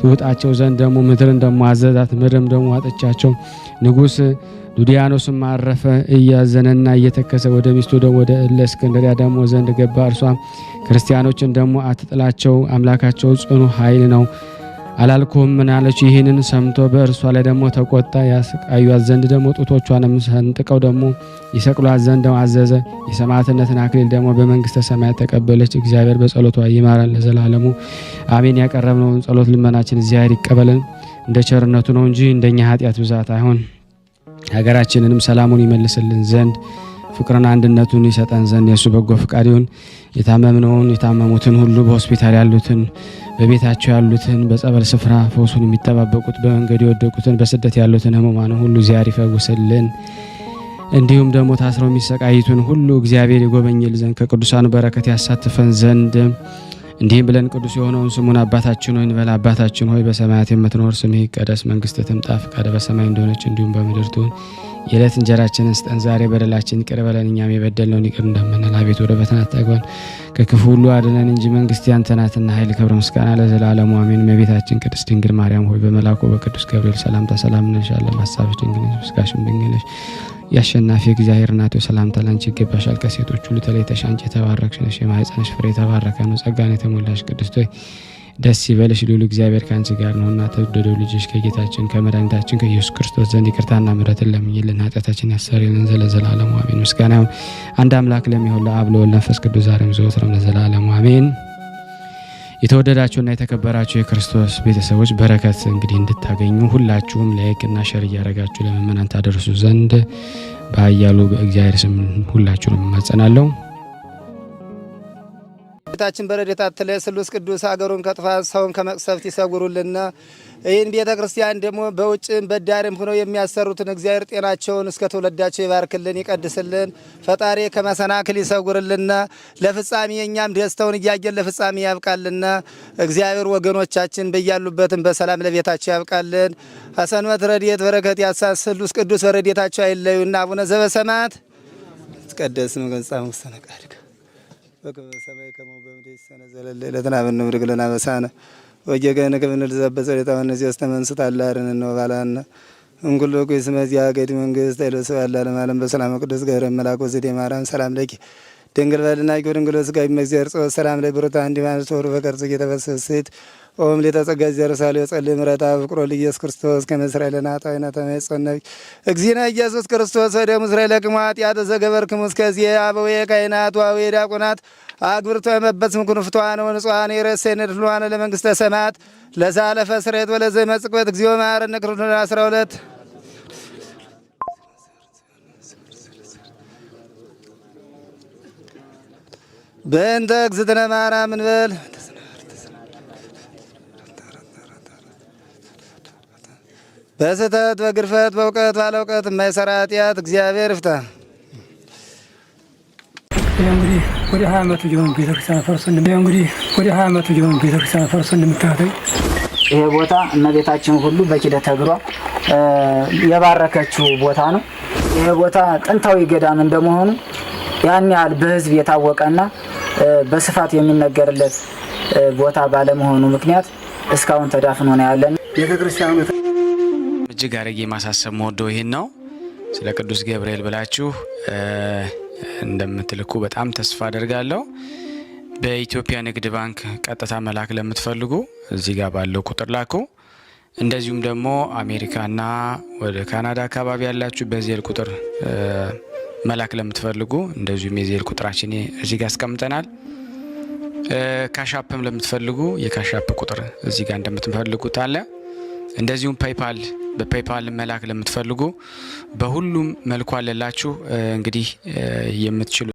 ትውጣቸው ዘንድ ደግሞ ምድርን ደግሞ አዘዛት። ምድርም ደግሞ አጠቻቸው። ንጉሥ ሉዲያኖስም አረፈ። እያዘነና እየተከሰ ወደ ሚስቱ ደግሞ ወደ እለእስክንድርያ ደግሞ ዘንድ ገባ። እርሷ ክርስቲያኖችን ደግሞ አትጥላቸው፣ አምላካቸው ጽኑ ኃይል ነው አላልኩም ምን አለች? ይህንን ሰምቶ በእርሷ ላይ ደግሞ ተቆጣ። ያስቃዩት ዘንድ ደግሞ ጡቶቿንም ሰንጥቀው ደግሞ ይሰቅሏት ዘንድ ደግሞ አዘዘ። የሰማዕትነትን አክሊል ደግሞ በመንግስተ ሰማያት ተቀበለች። እግዚአብሔር በጸሎቷ ይማረን ለዘላለሙ አሜን። ያቀረብነውን ጸሎት ልመናችን እግዚአብሔር ይቀበለን እንደ ቸርነቱ ነው እንጂ እንደኛ ኃጢአት ብዛት አይሆን። ሀገራችንንም ሰላሙን ይመልስልን ዘንድ ፍቅርን አንድነቱን ይሰጠን ዘንድ የእሱ በጎ ፍቃድ ይሁን። የታመምነውን የታመሙትን ሁሉ በሆስፒታል ያሉትን በቤታቸው ያሉትን በጸበል ስፍራ ፈውሱን የሚጠባበቁት በመንገድ የወደቁትን በስደት ያሉትን ሕሙማን ሁሉ እግዚአብሔር ይፈውስልን። እንዲሁም ደግሞ ታስረው የሚሰቃዩትን ሁሉ እግዚአብሔር ይጎበኝል ዘንድ ከቅዱሳኑ በረከት ያሳትፈን ዘንድ እንዲህም ብለን ቅዱስ የሆነውን ስሙን አባታችን ሆይ እንበል። አባታችን ሆይ በሰማያት የምትኖር ስምህ ይቀደስ፣ መንግስትህ ትምጣ፣ ፈቃድህ በሰማይ እንደሆነች እንዲሁም በምድር ትሁን። የዕለት እንጀራችንን ስጠን ዛሬ፣ በደላችን ይቅር በለን እኛም የበደልነውን ይቅር እንደምንል፣ አቤቱ ወደ ፈተና አታግባን ከክፉ ሁሉ አድነን እንጂ መንግስት ያንተ ናትና ኃይል፣ ክብር፣ ምስጋና ለዘላለሙ አሜን። እመቤታችን ቅድስት ድንግል ማርያም ሆይ በመልአኩ በቅዱስ ገብርኤል ሰላምታ ሰላም እንልሻለን። ሐሳብሽ ድንግል ነሽ፣ ሥጋሽም ድንግል ነሽ። የአሸናፊ እግዚአብሔር እናቱ ሰላምታ ላንቺ ይገባሻል። ከሴቶች ሁሉ ተለይተሽ አንቺ የተባረክሽ ነሽ፣ የማኅፀንሽ ፍሬ የተባረከ ነው። ጸጋን የተሞላሽ ቅድስት ሆይ ደስ ይበልሽ፣ ልዑል እግዚአብሔር ከአንቺ ጋር ነውና ተወደደው ልጅሽ ከጌታችን ከመድኃኒታችን ከኢየሱስ ክርስቶስ ዘንድ ይቅርታና ምሕረትን ለምኝልን ኃጢአታችን ያሰሪልን ለዘላለሙ አሜን። ምስጋና ይሁን አንድ አምላክ ለሚሆን ለአብ ለወልድ ለመንፈስ ቅዱስ ዛሬም ዘወትርም ለዘላለሙ አሜን። የተወደዳችሁና የተከበራችሁ የክርስቶስ ቤተሰቦች በረከት እንግዲህ እንድታገኙ ሁላችሁም ላይክና ሸር እያደረጋችሁ ለምእመናን ታደርሱ ዘንድ በኃያሉ በእግዚአብሔር ስም ሁላችሁንም እማጸናለሁ። ቤታችን በረድኤቱ አትለይ ስሉስ ቅዱስ ሀገሩን ከጥፋት ሰውን ከመቅሰፍት ይሰውሩልና። ይህን ቤተ ክርስቲያን ደግሞ በውጭም በዳርም ሆነው የሚያሰሩትን እግዚአብሔር ጤናቸውን እስከ ትውልዳቸው ይባርክልን ይቀድስልን። ፈጣሪ ከመሰናክል ይሰውርልና። ለፍጻሜ እኛም ደስታውን እያየን ለፍጻሜ ያብቃልና። እግዚአብሔር ወገኖቻችን በያሉበትም በሰላም ለቤታቸው ያብቃልን። ሐሰንበት ረድኤት በረከት ያሳስ ስሉስ ቅዱስ በረድኤታቸው አይለዩና። አቡነ ዘበሰማያት ይትቀደስ ስምከ ወይትጸድቅ ስምከ በከመ በሰማይ ከማሁ በምድር ሲሳየነ ዘለለ ዕለትነ ሀበነ ወኅድግ ለነ አበሳነ ወጌጋየነ ከመ ንርዛዕ በጸሎተ እምነዚያስ ተመንሥእ ታላርን ነው ባላነ እንኩሎ ኩይስ መዚያ ገድ መንግስት አይለሰ ያላለም ዓለም በሰላም ቅዱስ ገብረ መልአክ ወዘዴ ማርያም ሰላም ለኪ ድንግል በልናኪ ወድንግል ስጋዊ መግዚአብሔር ጾ ሰላም ላይ ብሩታ እንዲ ማለት ወሩ በቀርጽ እየተፈሰሰት ኦም ለተጸጋ ዘርሳለ ጸልይ ምረታ ፍቅሮ ለኢየሱስ ክርስቶስ ከመስራኤል ለናጣይና ተመጽነብ እግዚእነ ኢየሱስ ክርስቶስ ወደ እስራኤል ለቅማት ያተ ዘገበርክሙ እስከዚህ አበው የካህናት ዋው የዲያቆናት አግብርቶ የመበጽም ኩንፍቷን ወንጿን የረሰነ ድሏን ለመንግስተ ሰማያት ለዛለፈ ስሬት ወለዘ መጽቆት እግዚኦ ማረነ ክርስቶስ 12 በእንተ እግዝእትነ ማርያም እንበል በስህተት በግርፈት በእውቀት ባለ እውቀት የማይሰራ ኃጢአት እግዚአብሔር ይፍታ። እንግዲህ ወደ 20 ዓመቱ ጀምሮ ቤተክርስቲያን ፈርሶ እንደምታዩት ይሄ ቦታ እመቤታችን ሁሉ በኪደተ እግሯ የባረከችው ቦታ ነው። ይሄ ቦታ ጥንታዊ ገዳም እንደመሆኑ ያን ያህል በሕዝብ የታወቀና በስፋት የሚነገርለት ቦታ ባለመሆኑ ምክንያት እስካሁን ተዳፍኖ ነው ያለን። ቤተክርስቲያኑ እጅግ አድርጌ ማሳሰብ መወደው ይሄን ነው። ስለ ቅዱስ ገብርኤል ብላችሁ እንደምትልኩ በጣም ተስፋ አደርጋለሁ። በኢትዮጵያ ንግድ ባንክ ቀጥታ መላክ ለምትፈልጉ እዚህ ጋር ባለው ቁጥር ላኩ። እንደዚሁም ደግሞ አሜሪካና ወደ ካናዳ አካባቢ ያላችሁ በዜል ቁጥር መላክ ለምትፈልጉ እንደዚሁም የዜል ቁጥራችን እዚህ ጋር አስቀምጠናል። ካሻፕም ለምትፈልጉ የካሻፕ ቁጥር እዚህ ጋር እንደምትፈልጉት አለ። እንደዚሁም በፔይፓል መላክ ለምትፈልጉ በሁሉም መልኩ አለላችሁ። እንግዲህ የምትችሉ